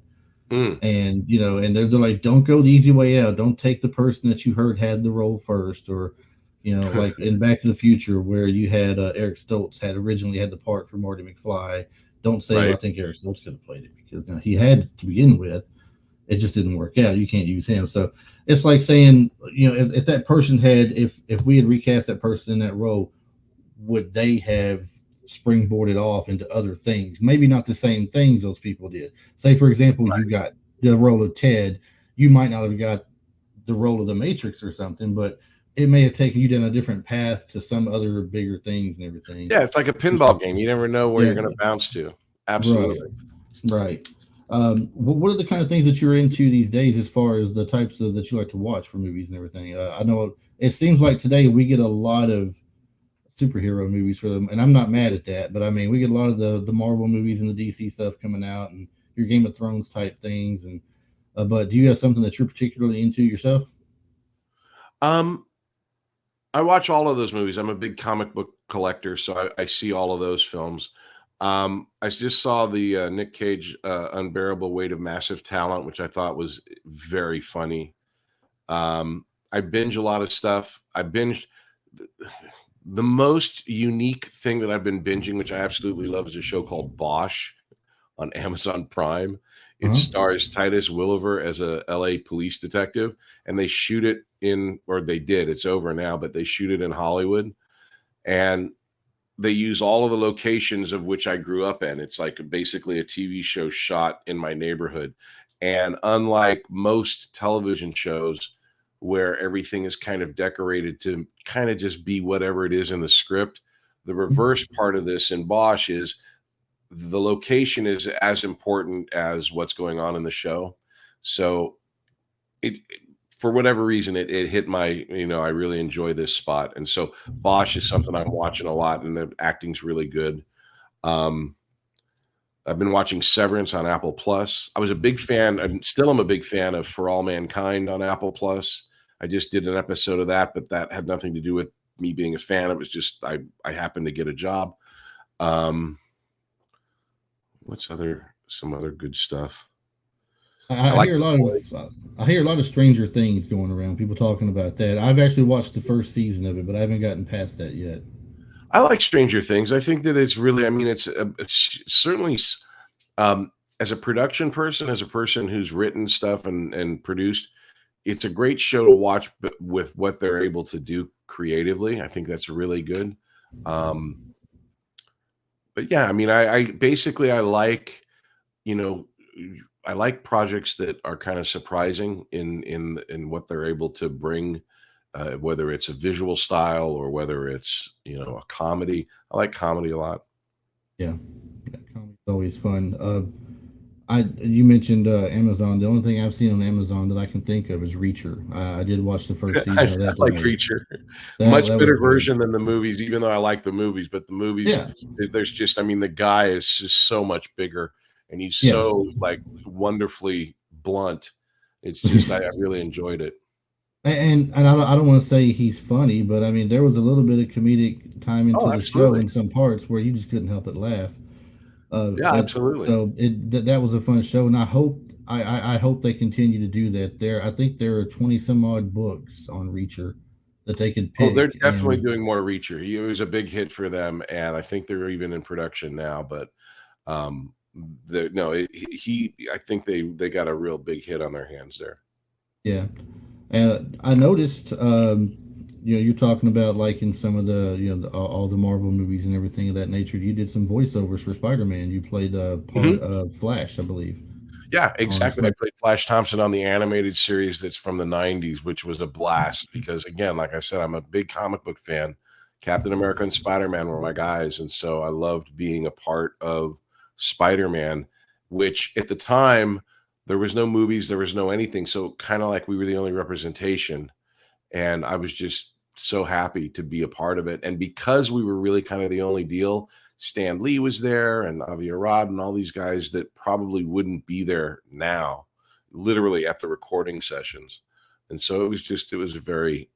Mm, And and they're like, don't go the easy way out. Don't take the person that you heard had the role first, or like in Back to the Future, where you had Eric Stoltz had originally had the part for Marty McFly. Don't say, well, I right. think Eric Stoltz could have played it, because he had to begin with. It just didn't work out. You can't use him. So it's like saying, if that person had, if we had recast that person in that role, would they have springboarded off into other things? Maybe not the same things those people did. Say, for example, you got the role of Ted. You might not have got the role of the Matrix or something, but it may have taken you down a different path to some other bigger things and everything. Yeah, it's like a pinball game. You never know where you're going to Exactly. bounce to. Right. Absolutely. Right. What are the kind of things that you're into these days, as far as the types of that you like to watch for movies and everything? I know it seems like today we get a lot of superhero movies for them, and I'm not mad at that. But I mean, we get a lot of the Marvel movies and the DC stuff coming out, and your Game of Thrones type things. And but do you have something that you're particularly into yourself? Um, I watch all of those movies. I'm a big comic book collector, so I see all of those films. I just saw the Nick Cage Unbearable Weight of Massive Talent, which I thought was very funny. I binge a lot of stuff. I binged the most unique thing that I've been binging, which I absolutely love, is a show called Bosch on Amazon Prime. It Uh-huh. stars Titus Williver as a LA police detective, and they shoot it in, or they did, it's over now, but they shoot it in Hollywood. And they use all of the locations of which I grew up in. It's like basically a TV show shot in my neighborhood. And unlike most television shows where everything is kind of decorated to kind of just be whatever it is in the script, the reverse part of this in Bosch is the location is as important as what's going on in the show. So it for whatever reason it hit my, I really enjoy this spot. And so Bosch is something I'm watching a lot, and the acting's really good. Um, I've been watching Severance on Apple Plus. I was a big fan. I'm a big fan of For All Mankind on Apple Plus. I just did an episode of that, but that had nothing to do with me being a fan. It was just I happened to get a job. Um, some other good stuff? I I like hear a lot of Stranger Things going around. People talking about that. I've actually watched the first season of it, but I haven't gotten past that yet. I like Stranger Things. I think that it's really, I mean, it's certainly as a production person, as a person who's written stuff and produced, it's a great show to watch. But with what they're able to do creatively, I think that's really good. Um, but yeah, I mean, I basically I like, you know, I like projects that are kind of surprising in what they're able to bring, whether it's a visual style or whether it's a comedy. I like comedy a lot. Yeah, comedy's always fun. You mentioned Amazon. The only thing I've seen on Amazon that I can think of is Reacher. I did watch the first I season of that like tonight. Preacher. Much That better was good. version than the movies, even though I like the movies. But the movies, Yeah, there's just, I mean, the guy is just so much bigger, and he's yeah. so like wonderfully blunt. It's just, I really enjoyed it. And I don't want to say he's funny, but I mean there was a little bit of comedic time Oh, into the show absolutely. in some parts where you just couldn't help but laugh. Yeah, absolutely. That was a fun show, and I hope they continue to do that. I think there are 20 some odd books on Reacher that they could Oh, they're pick, definitely and doing more Reacher. He was a big hit for them, and I think they're even in production now. But um, no, I think they got a real big hit on their hands there. yeah. And I noticed, you're talking about like in some of the, all the Marvel movies and everything of that nature. You did some voiceovers for Spider-Man. You played part Mhm. of Flash, I believe, Yeah, on exactly. I Spider. played Flash Thompson on the animated series that's from the '90s, which was a blast because, again, like I said, I'm a big comic book fan. Captain America and Spider-Man were my guys, and so I loved being a part of Spider-Man, which at the time there was no movies, there was no anything, so kind of like we were the only representation, and I was just so happy to be a part of it. And because we were really kind of the only deal, Stan Lee was there and Avi Arad and all these guys that probably wouldn't be there now, literally at the recording sessions. And so it was a very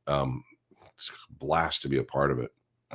blast to be a part of it.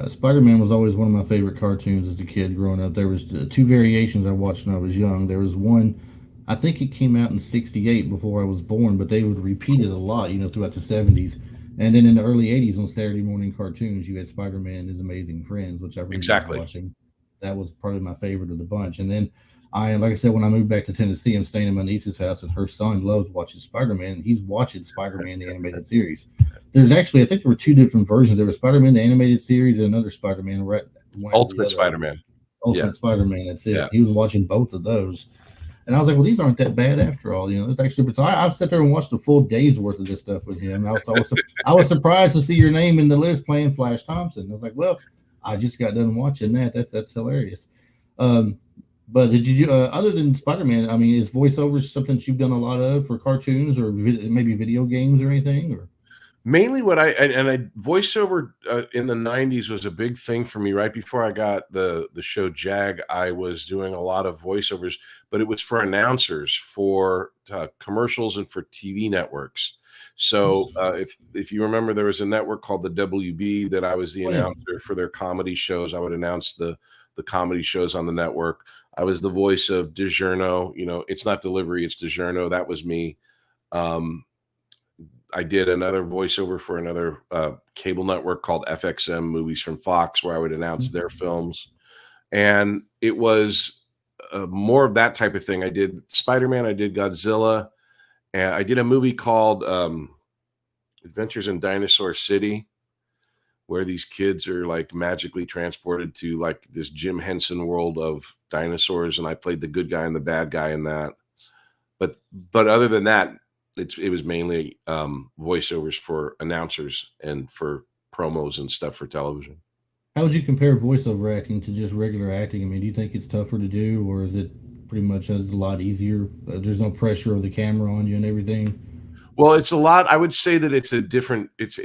Spider-Man was always one of my favorite cartoons as a kid growing up. There was two variations I watched when I was young. There was one, I think it came out in '68 before I was born, but they would repeat it a lot, throughout the '70s. And then in the early '80s on Saturday morning cartoons, you had Spider-Man and His Amazing Friends, which I really liked Exactly. watching. That was probably my favorite of the bunch. And then like I said, when I moved back to Tennessee, I'm staying at my niece's house, and her son loves watching Spider-Man, and he's watching Spider-Man the animated series. There's actually, I think there were two different versions. There was Spider-Man the animated series and another Spider-Man right one after the Ultimate other. Spider-Man. Yeah. Ultimate Spider-Man. That's Yeah. it. He was watching both of those, and I was like, "Well, these aren't that bad after all." It's actually. So I've sat there and watched a full day's worth of this stuff with him. And I was surprised to see your name in the list playing Flash Thompson. I was like, "Well, I just got done watching that. That's hilarious." Um, but did you other than Spider-Man? I mean, is voiceover something that you've done a lot of for cartoons or maybe video games or anything? Or Mainly what I voiceover in the '90s was a big thing for me. Right before I got the show JAG, I was doing a lot of voiceovers, but it was for announcers, for commercials, and for TV networks. So if you remember, there was a network called the WB that I was the oh yeah, announcer for their comedy shows. I would announce the comedy shows on the network. I was the voice of DiGiorno. It's not delivery, it's DiGiorno. That was me. Um, I did another voiceover for another cable network called FXM Movies from Fox, where I would announce their films. And it was more of that type of thing. I did Spider-Man, I did Godzilla, and I did a movie called Adventures in Dinosaur City, where these kids are like magically transported to like this Jim Henson world of dinosaurs, and I played the good guy and the bad guy in that. But other than that, it was mainly voiceovers for announcers and for promos and stuff for television. how would you compare voiceover acting to just regular acting? I mean, do you think it's tougher to do, or is it pretty much a lot easier? There's no pressure of the camera on you and everything. Well, it's a lot. I would say that it's a different. It's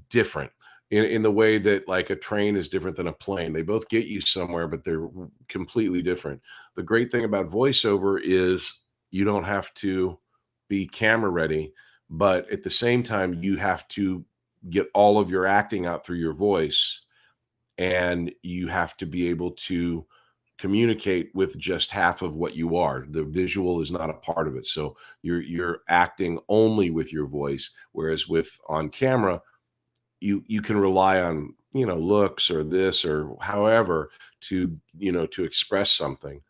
different in the way that like a train is different than a plane. They both get you somewhere, but they're completely different. The great thing about voiceover is you don't have to be camera ready, but at the same time, you have to get all of your acting out through your voice, and you have to be able to communicate with just half of what you are. The visual is not a part of it. So you're acting only with your voice, whereas with on camera, you can rely on, looks or this or however to, to express something.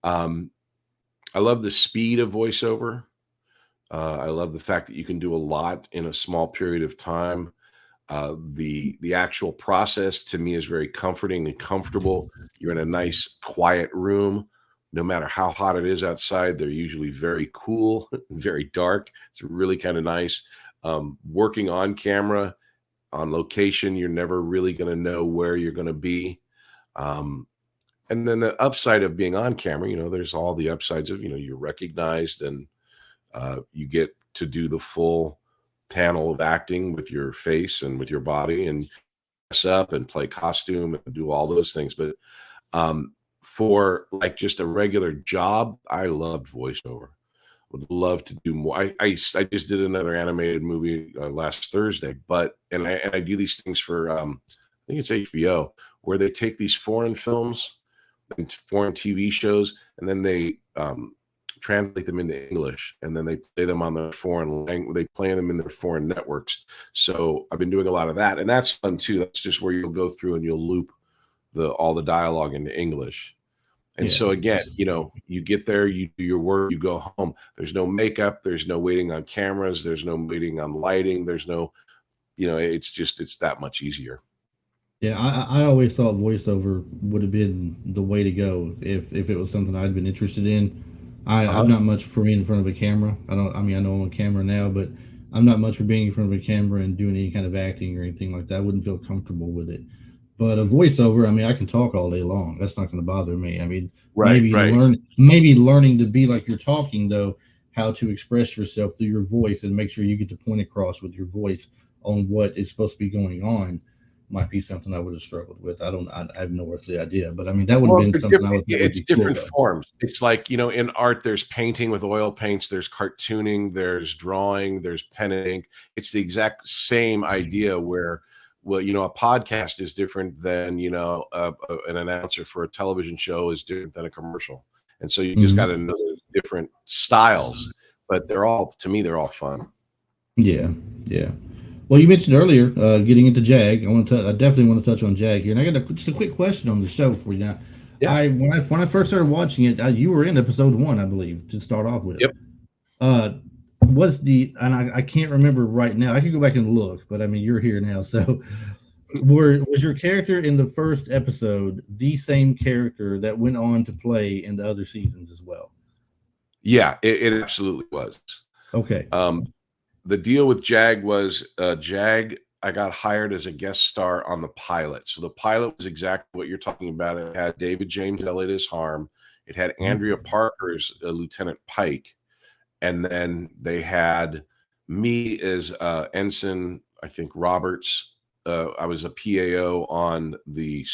Um, I love the speed of voiceover. I love the fact that you can do a lot in a small period of time. The actual process to me is very comforting and comfortable. You're in a nice quiet room. No matter how hot it is outside, they're usually very cool, very dark. It's really kind of nice. Working on camera, on location, you're never really going to know where you're going to be. Um, and then the upside of being on camera, there's all the upsides of, you're recognized, and you get to do the full panel of acting with your face and with your body, and dress up and play costume and do all those things. But for like just a regular job, I loved voiceover. Would love to do more. I just did another animated movie last Thursday, and I do these things for I think it's HBO, where they take these foreign films and foreign TV shows, and then they translate them into English, and then they play them on the foreign language. They play them in their foreign networks. So I've been doing a lot of that, and that's fun too. That's just where you'll go through and you'll loop all the dialogue into English. And Yeah. so again, you get there, you do your work, you go home. There's no makeup, there's no waiting on cameras, there's no waiting on lighting, there's no, it's that much easier. Yeah, I always thought voiceover would have been the way to go if it was something I'd been interested in. I'm Uh-huh. not much for being in front of a camera. I mean, I know I'm on camera now, but I'm not much for being in front of a camera and doing any kind of acting or anything like that. I wouldn't feel comfortable with it. But a voiceover, I mean, I can talk all day long. That's not going to bother me. I mean, Right, right. maybe learning to be like you're talking though, how to express yourself through your voice and make sure you get the point across with your voice on what is supposed to be going on might be something I would have struggled with. I have no earthly idea, but I mean, that would have Well, been they're something I different. would think would It's be cool different though. forms. It's like, in art, there's painting with oil paints, there's cartooning, there's drawing, there's pen and ink. It's the exact same idea where, well, a podcast is different than, an announcer for a television show is different than a commercial. And so you just got to Mhm. know there's different styles, but to me, they're all fun. Yeah, yeah. Well, you mentioned earlier getting into JAG. I definitely want to touch on JAG here, and I got just a quick question on the show for you now. Yeah. When I first started watching it, you were in episode one, I believe, to start off with. Yep. Uh, I can't remember right now. I could go back and look, but I mean, you're here now, so was your character in the first episode the same character that went on to play in the other seasons as well? Yeah, it absolutely was. Okay. Um, the deal with JAG was JAG. I got hired as a guest star on the pilot. So the pilot was exactly what you're talking about. It had David James Elliott as Harm. It had Andrea Parker as Lieutenant Pike, and then they had me as Ensign, I think Roberts. I was a PAO on the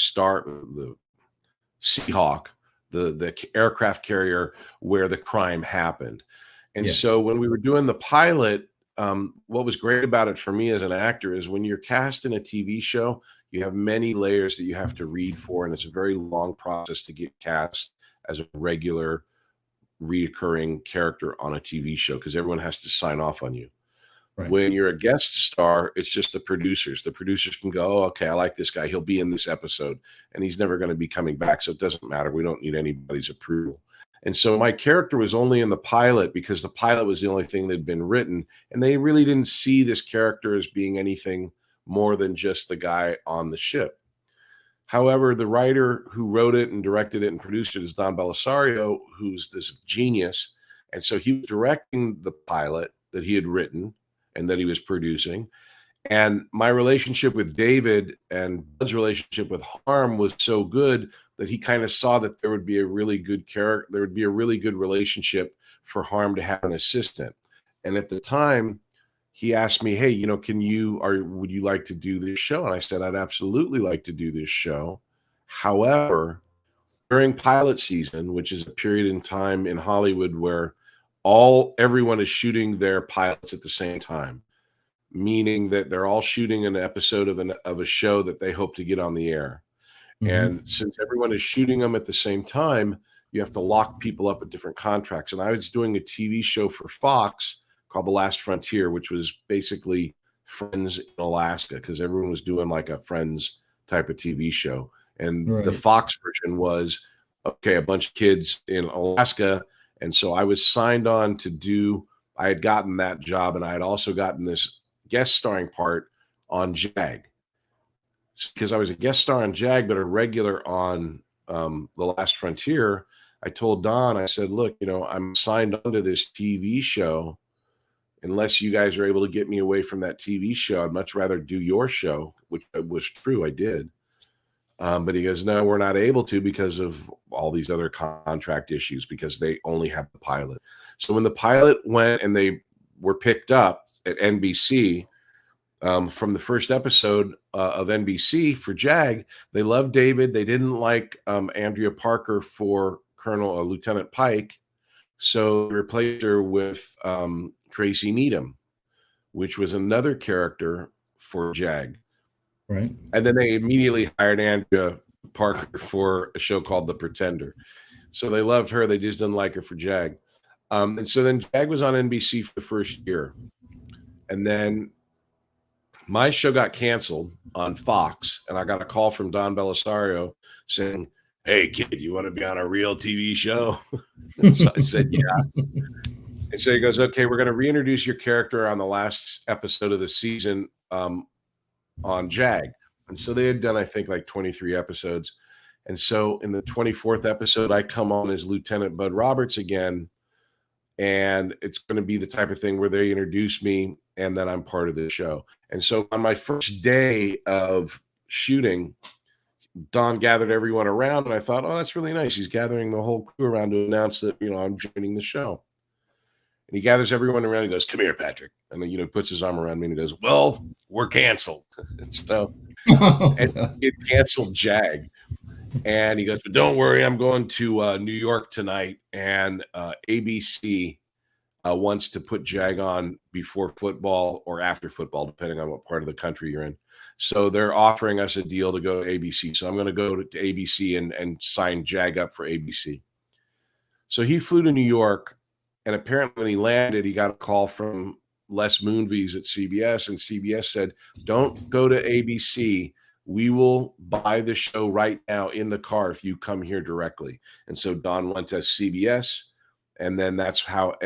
Seahawk, the aircraft carrier where the crime happened. And Yeah. so when we were doing the pilot, what was great about it for me as an actor is when you're cast in a TV show, you have many layers that you have to read for, and it's a very long process to get cast as a regular reoccurring character on a TV show because everyone has to sign off on you. Right. When you're a guest star, it's just the producers. The producers can go, oh, okay, I like this guy. He'll be in this episode, and he's never going to be coming back. So it doesn't matter. We don't need anybody's approval. And so my character was only in the pilot because the pilot was the only thing that had been written. And they really didn't see this character as being anything more than just the guy on the ship. However, the writer who wrote it and directed it and produced it is Don Belisario, who's this genius. And so he was directing the pilot that he had written and that he was producing. And my relationship with David and Bud's relationship with Harm was so good that he kind of saw that there would be a really good character, there would be a really good relationship for Harm to have an assistant. And at the time, he asked me, "Hey, would you like to do this show?" And I said, "I'd absolutely like to do this show. However, during pilot season, which is a period in time in Hollywood where everyone is shooting their pilots at the same time, meaning that they're all shooting an episode of a show that they hope to get on the air. Mm-hmm. And since everyone is shooting them at the same time, you have to lock people up with different contracts. And I was doing a TV show for Fox called The Last Frontier, which was basically Friends in Alaska, because everyone was doing like a Friends type of TV show. And the Right. Fox version was, okay, a bunch of kids in Alaska. And so I was signed on I had gotten that job, and I had also gotten this guest starring part on JAG, because I was a guest star on JAG, but a regular on The Last Frontier. I told Don, I said, look, I'm signed on to this TV show. Unless you guys are able to get me away from that TV show, I'd much rather do your show, which was true. I did. But he goes, no, we're not able to because of all these other contract issues, because they only have the pilot. So when the pilot went and they were picked up at NBC, from the first episode of NBC for JAG, they loved David. They didn't like Andrea Parker for Lieutenant Pike. So they replaced her with Tracy Needham, which was another character for JAG. Right. And then they immediately hired Andrea Parker for a show called The Pretender. So they loved her. They just didn't like her for JAG. And so then JAG was on NBC for the first year. And then my show got canceled on Fox, and I got a call from Don Belisario saying, hey, kid, you want to be on a real TV show? So I said, yeah. And so he goes, okay, we're going to reintroduce your character on the last episode of the season on JAG. And so they had done, I think, like 23 episodes. And so in the 24th episode, I come on as Lieutenant Bud Roberts again. And it's going to be the type of thing where they introduce me and then I'm part of the show. And so on my first day of shooting, Don gathered everyone around, and I thought, oh, that's really nice. He's gathering the whole crew around to announce that, I'm joining the show. And he gathers everyone around and goes, come here, Patrick. And then, puts his arm around me and he goes, well, we're canceled. And so it canceled JAG. And he goes, but don't worry, I'm going to New York tonight. And ABC wants to put JAG on before football or after football, depending on what part of the country you're in. So they're offering us a deal to go to ABC. So I'm going to go to ABC and sign JAG up for ABC. So he flew to New York. And apparently when he landed, he got a call from Les Moonves at CBS. And CBS said, don't go to ABC. We will buy the show right now in the car if you come here directly. And so Don went to CBS. And then that's how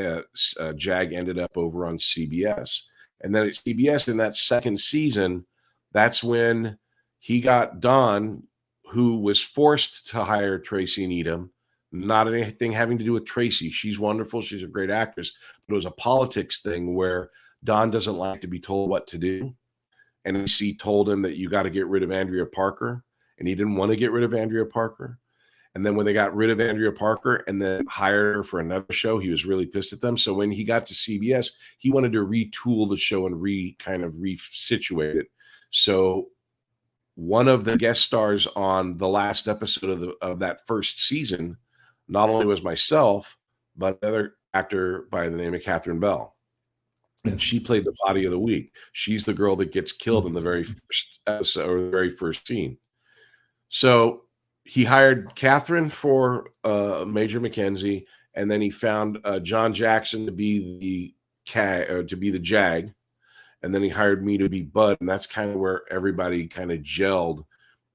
JAG ended up over on CBS. And then at CBS in that second season, that's when he got Don, who was forced to hire Tracy Needham. Not anything having to do with Tracy. She's wonderful. She's a great actress. But it was a politics thing where Don doesn't like to be told what to do. And NBC told him that you got to get rid of Andrea Parker. And he didn't want to get rid of Andrea Parker. And then when they got rid of Andrea Parker and then hired her for another show, he was really pissed at them. So when he got to CBS, he wanted to retool the show and resituate it. So one of the guest stars on the last episode of that first season not only was myself, but another actor by the name of Catherine Bell. And she played the body of the week. She's the girl that gets killed in the very first episode or the very first scene. So he hired Catherine for Major Mackenzie, and then he found John Jackson to be the JAG, and then he hired me to be Bud, and that's kind of where everybody kind of gelled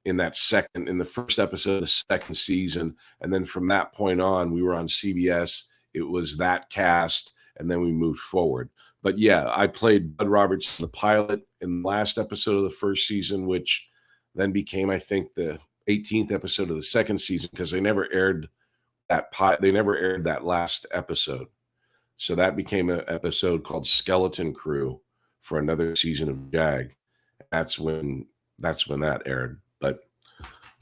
in the first episode of the second season. And then from that point on, we were on CBS. It was that cast, and then we moved forward. But yeah, I played Bud Roberts, the pilot, in the last episode of the first season, which then became, I think, the 18th episode of the second season, because they never aired that last episode. So that became an episode called Skeleton Crew for another season of JAG. That's when that aired. But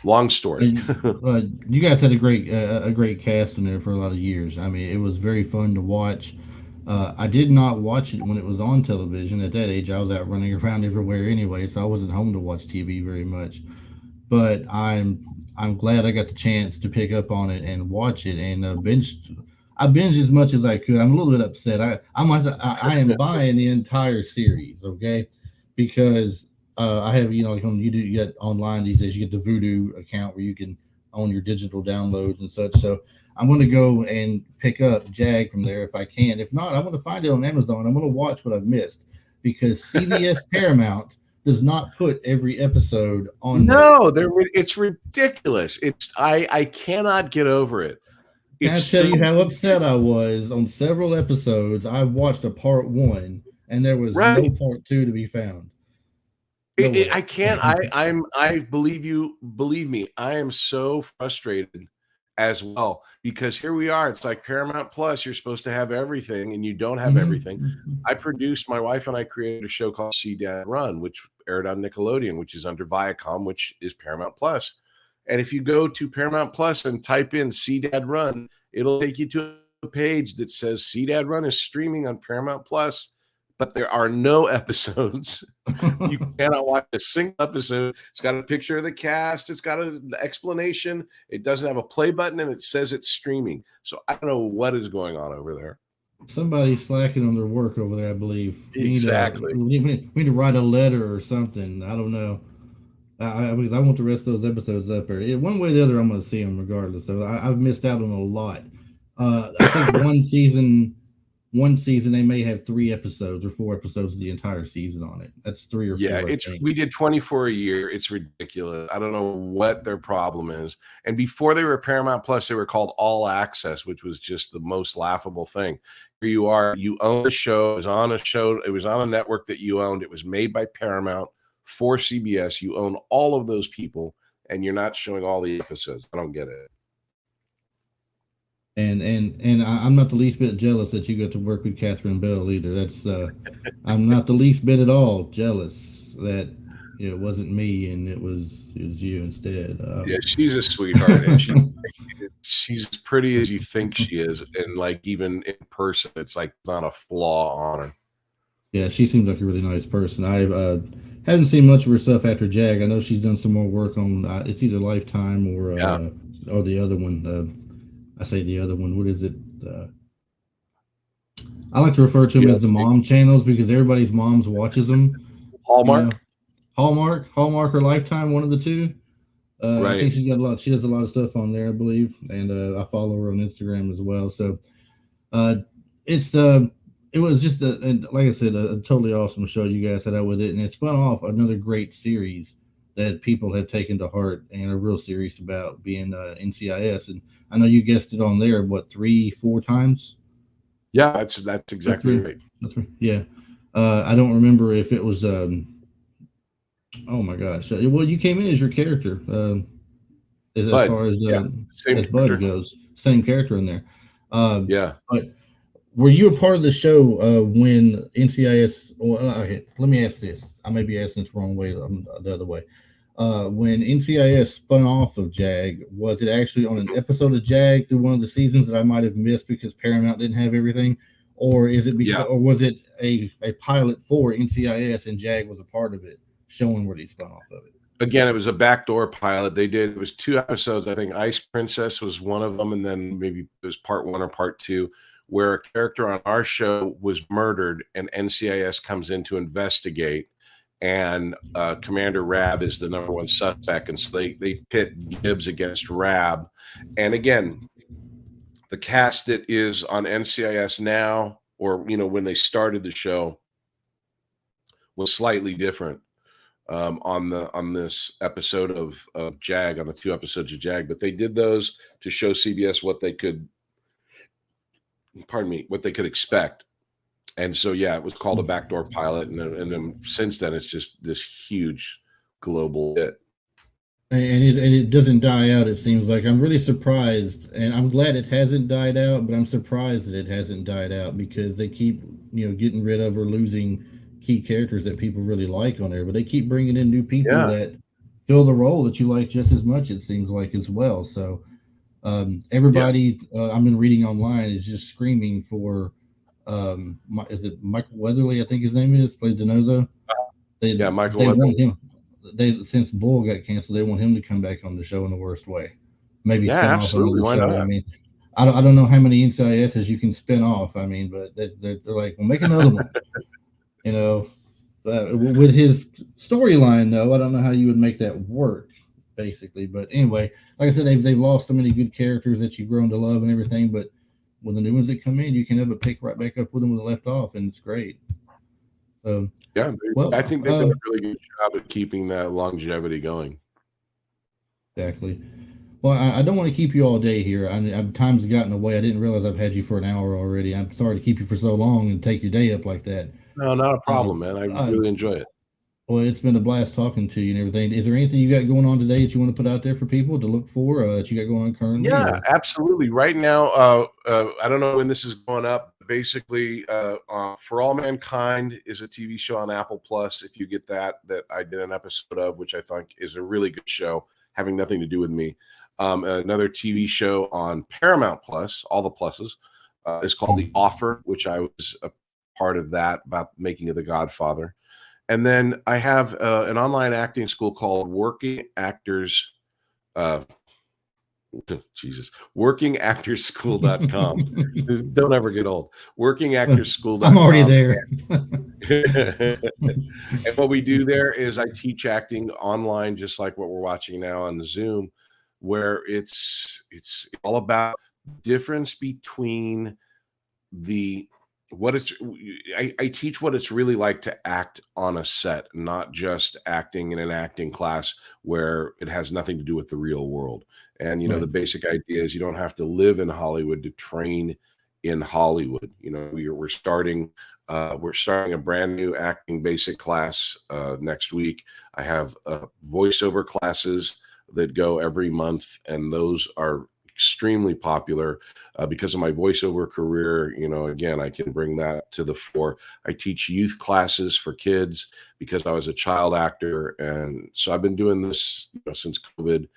long story. You guys had a great cast in there for a lot of years. I mean, it was very fun to watch. I did not watch it when it was on television. At that age, I was out running around everywhere anyway, so I wasn't home to watch TV very much. But I'm glad I got the chance to pick up on it and watch it and binge. I binged as much as I could. I'm a little bit upset. I am buying the entire series, okay, because I have like on YouTube, you get online these days, you get the Voodoo account where you can own your digital downloads and such. So I'm going to go and pick up JAG from there if I can. If not, I'm going to find it on Amazon. I'm going to watch what I've missed because CBS Paramount does not put every episode on there. No, it's ridiculous. I cannot get over it. Can I It's tell so you how upset I was on several episodes? I watched a part one and there was no right. part two to be found. Nowhere. I can't. I believe you. Believe me, I am so frustrated as well because here we are. It's like Paramount Plus. You're supposed to have everything, and you don't have everything. Mhm. My wife and I created a show called See Dad Run, which aired on Nickelodeon, which is under Viacom, which is Paramount Plus. And if you go to Paramount Plus and type in See Dad Run, it'll take you to a page that says See Dad Run is streaming on Paramount Plus, but there are no episodes. You cannot watch a single episode. It's got a picture of the cast. It's got an explanation. It doesn't have a play button, and it says it's streaming. So I don't know what is going on over there. Somebody's slacking on their work over there, I believe. Exactly. We need to write a letter or something. I don't know. Because I want the rest of those episodes up there. One way or the other, I'm going to see them regardless. So I've missed out on a lot. I think one season they may have 3 episodes or 4 episodes of the entire season on it. That's 3 or 4. Yeah, we did 24 a year. It's ridiculous. I don't know what their problem is. And before they were Paramount Plus, they were called All Access, which was just the most laughable thing. Here you are, you own a show. It was on a network that you owned. It was made by Paramount for CBS. You own all of those people, and you're not showing all the episodes. I don't get it. And I'm not the least bit jealous that you got to work with Catherine Bell either. That's I'm not the least bit at all jealous that it wasn't me and it was you instead. Yeah, she's a sweetheart, and she's as pretty as you think she is, and like even in person, it's like not a flaw on her. Yeah, she seems like a really nice person. I haven't seen much of her stuff after JAG. I know she's done some more work on it's either Lifetime or the other one. I say the other one. What is it? I like to refer to them as the mom channels because everybody's moms watches them. Hallmark, Hallmark or Lifetime, one of the two. Right. I think she does a lot of stuff on there, I believe, and I follow her on Instagram as well. So it was just and like I said, a totally awesome show. You guys had out with it, and it spun off another great series that people have taken to heart and are real serious about being NCIS. And I know you guessed it on there, 3-4 times? Yeah, that's exactly right. That's right. Yeah. I don't remember if it was, oh my gosh. Well, you came in as your character, as far as Bud goes. Same character in there. Yeah. But were you a part of the show when NCIS? Well, okay, let me ask this. I may be asking it the wrong way, the other way. When NCIS spun off of JAG, was it actually on an episode of JAG through one of the seasons that I might have missed because Paramount didn't have everything, or is it or was it a pilot for NCIS and JAG was a part of it, showing where they spun off of it? Again, it was a backdoor pilot. It was 2 episodes. I think Ice Princess was one of them, and then maybe it was part 1 or part 2. Where a character on our show was murdered and NCIS comes in to investigate, and Commander Rab is the number 1 suspect. And so they pit Gibbs against Rab. And again, the cast that is on NCIS now, or, when they started the show, was slightly different on this episode of JAG, on the 2 episodes of JAG. But they did those to show CBS what they could expect. And so, yeah, it was called a backdoor pilot. And then since then, it's just this huge global hit. And it doesn't die out, it seems like. I'm really surprised, and I'm glad it hasn't died out, but I'm surprised that it hasn't died out because they keep, getting rid of or losing key characters that people really like on there. But they keep bringing in new people that fill the role that you like just as much, it seems like, as well. So everybody I've been reading online is just screaming for Is it Michael Weatherly? I think his name is, played Denozo. Yeah, Michael They Weatherly. want him. Since Bull got canceled, they want him to come back on the show in the worst way. Maybe Yeah, spin off absolutely. another Why show. not? I mean, I don't know how many NCISs you can spin off. I mean, but they're like, well, make another one. You know, with his storyline though, I don't know how you would make that work. Basically, but anyway, like I said, they've lost so many good characters that you've grown to love and everything. But with the new ones that come in, you can never pick right back up with them where they left off, and it's great. So, Yeah, well, I think they've done a really good job at keeping that longevity going. exactly. Well, I don't want to keep you all day here. Time's gotten away. I didn't realize I've had you for an hour already. I'm sorry to keep you for so long and take your day up like that. No, not a Uh, problem, man. I uh, really enjoy it. well, it's been a blast talking to you and everything. Is there anything you got going on today that you want to put out there for people to look for that you got going on currently? Yeah, Or absolutely. Right now, I don't know when this is going up. Basically, For All Mankind is a TV show on Apple Plus. If you get that I did an episode of, which I think is a really good show, having nothing to do with me. Another TV show on Paramount Plus, all the pluses, is called The Offer, which I was a part of that, about the making of The Godfather. And then I have an online acting school called Working Actors. Jesus, workingactorschool.com. Don't ever get old. Workingactorschool.com. I'm already there. And what we do there is I teach acting online, just like what we're watching now on Zoom, where it's all about difference between I teach what it's really like to act on a set, not just acting in an acting class where it has nothing to do with the real world. And Right. the basic idea is you don't have to live in Hollywood to train in Hollywood. We're starting a brand new acting basic class next week. I have voiceover classes that go every month, and those are extremely popular because of my voiceover career. Again, I can bring that to the fore. I teach youth classes for kids because I was a child actor, and so I've been doing this since COVID,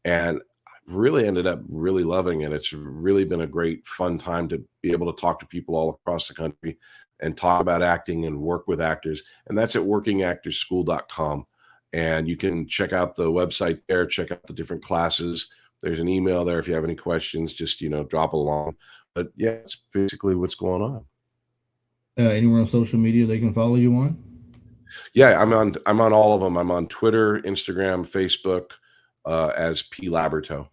and I've really ended up really loving it. It's really been a great fun time to be able to talk to people all across the country and talk about acting and work with actors. And that's at workingactorschool.com. And you can check out the website there, check out the different classes. There's an email there if you have any questions, just drop along. But yeah, it's basically what's going on. Anywhere on social media they can follow you on? Yeah, I'm on all of them. I'm on Twitter, Instagram, Facebook, as P Labyorteaux.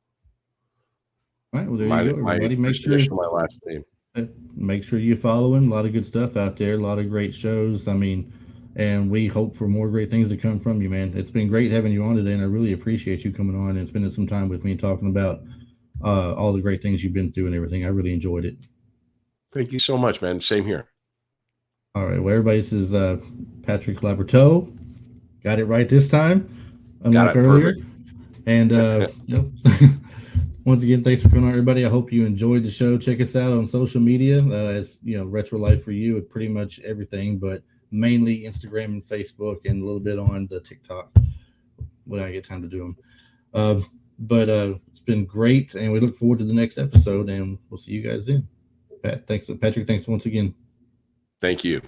All right, well there you go, everybody. My last name. Make sure you follow him. A lot of good stuff out there. A lot of great shows. I mean, and we hope for more great things to come from you, man. It's been great having you on today, and I really appreciate you coming on and spending some time with me talking about all the great things you've been through and everything. I really enjoyed it. Thank you so much, man. Same here. All right, well, everybody, this is Patrick Labyorteaux. Got it right this time, unlike earlier. Perfect. And once again, thanks for coming on, everybody. I hope you enjoyed the show. Check us out on social media. It's Retro Life for You with pretty much everything, but mainly Instagram and Facebook, and a little bit on the TikTok when I get time to do them. But it's been great, and we look forward to the next episode, and we'll see you guys then. Patrick, thanks once again. Thank you.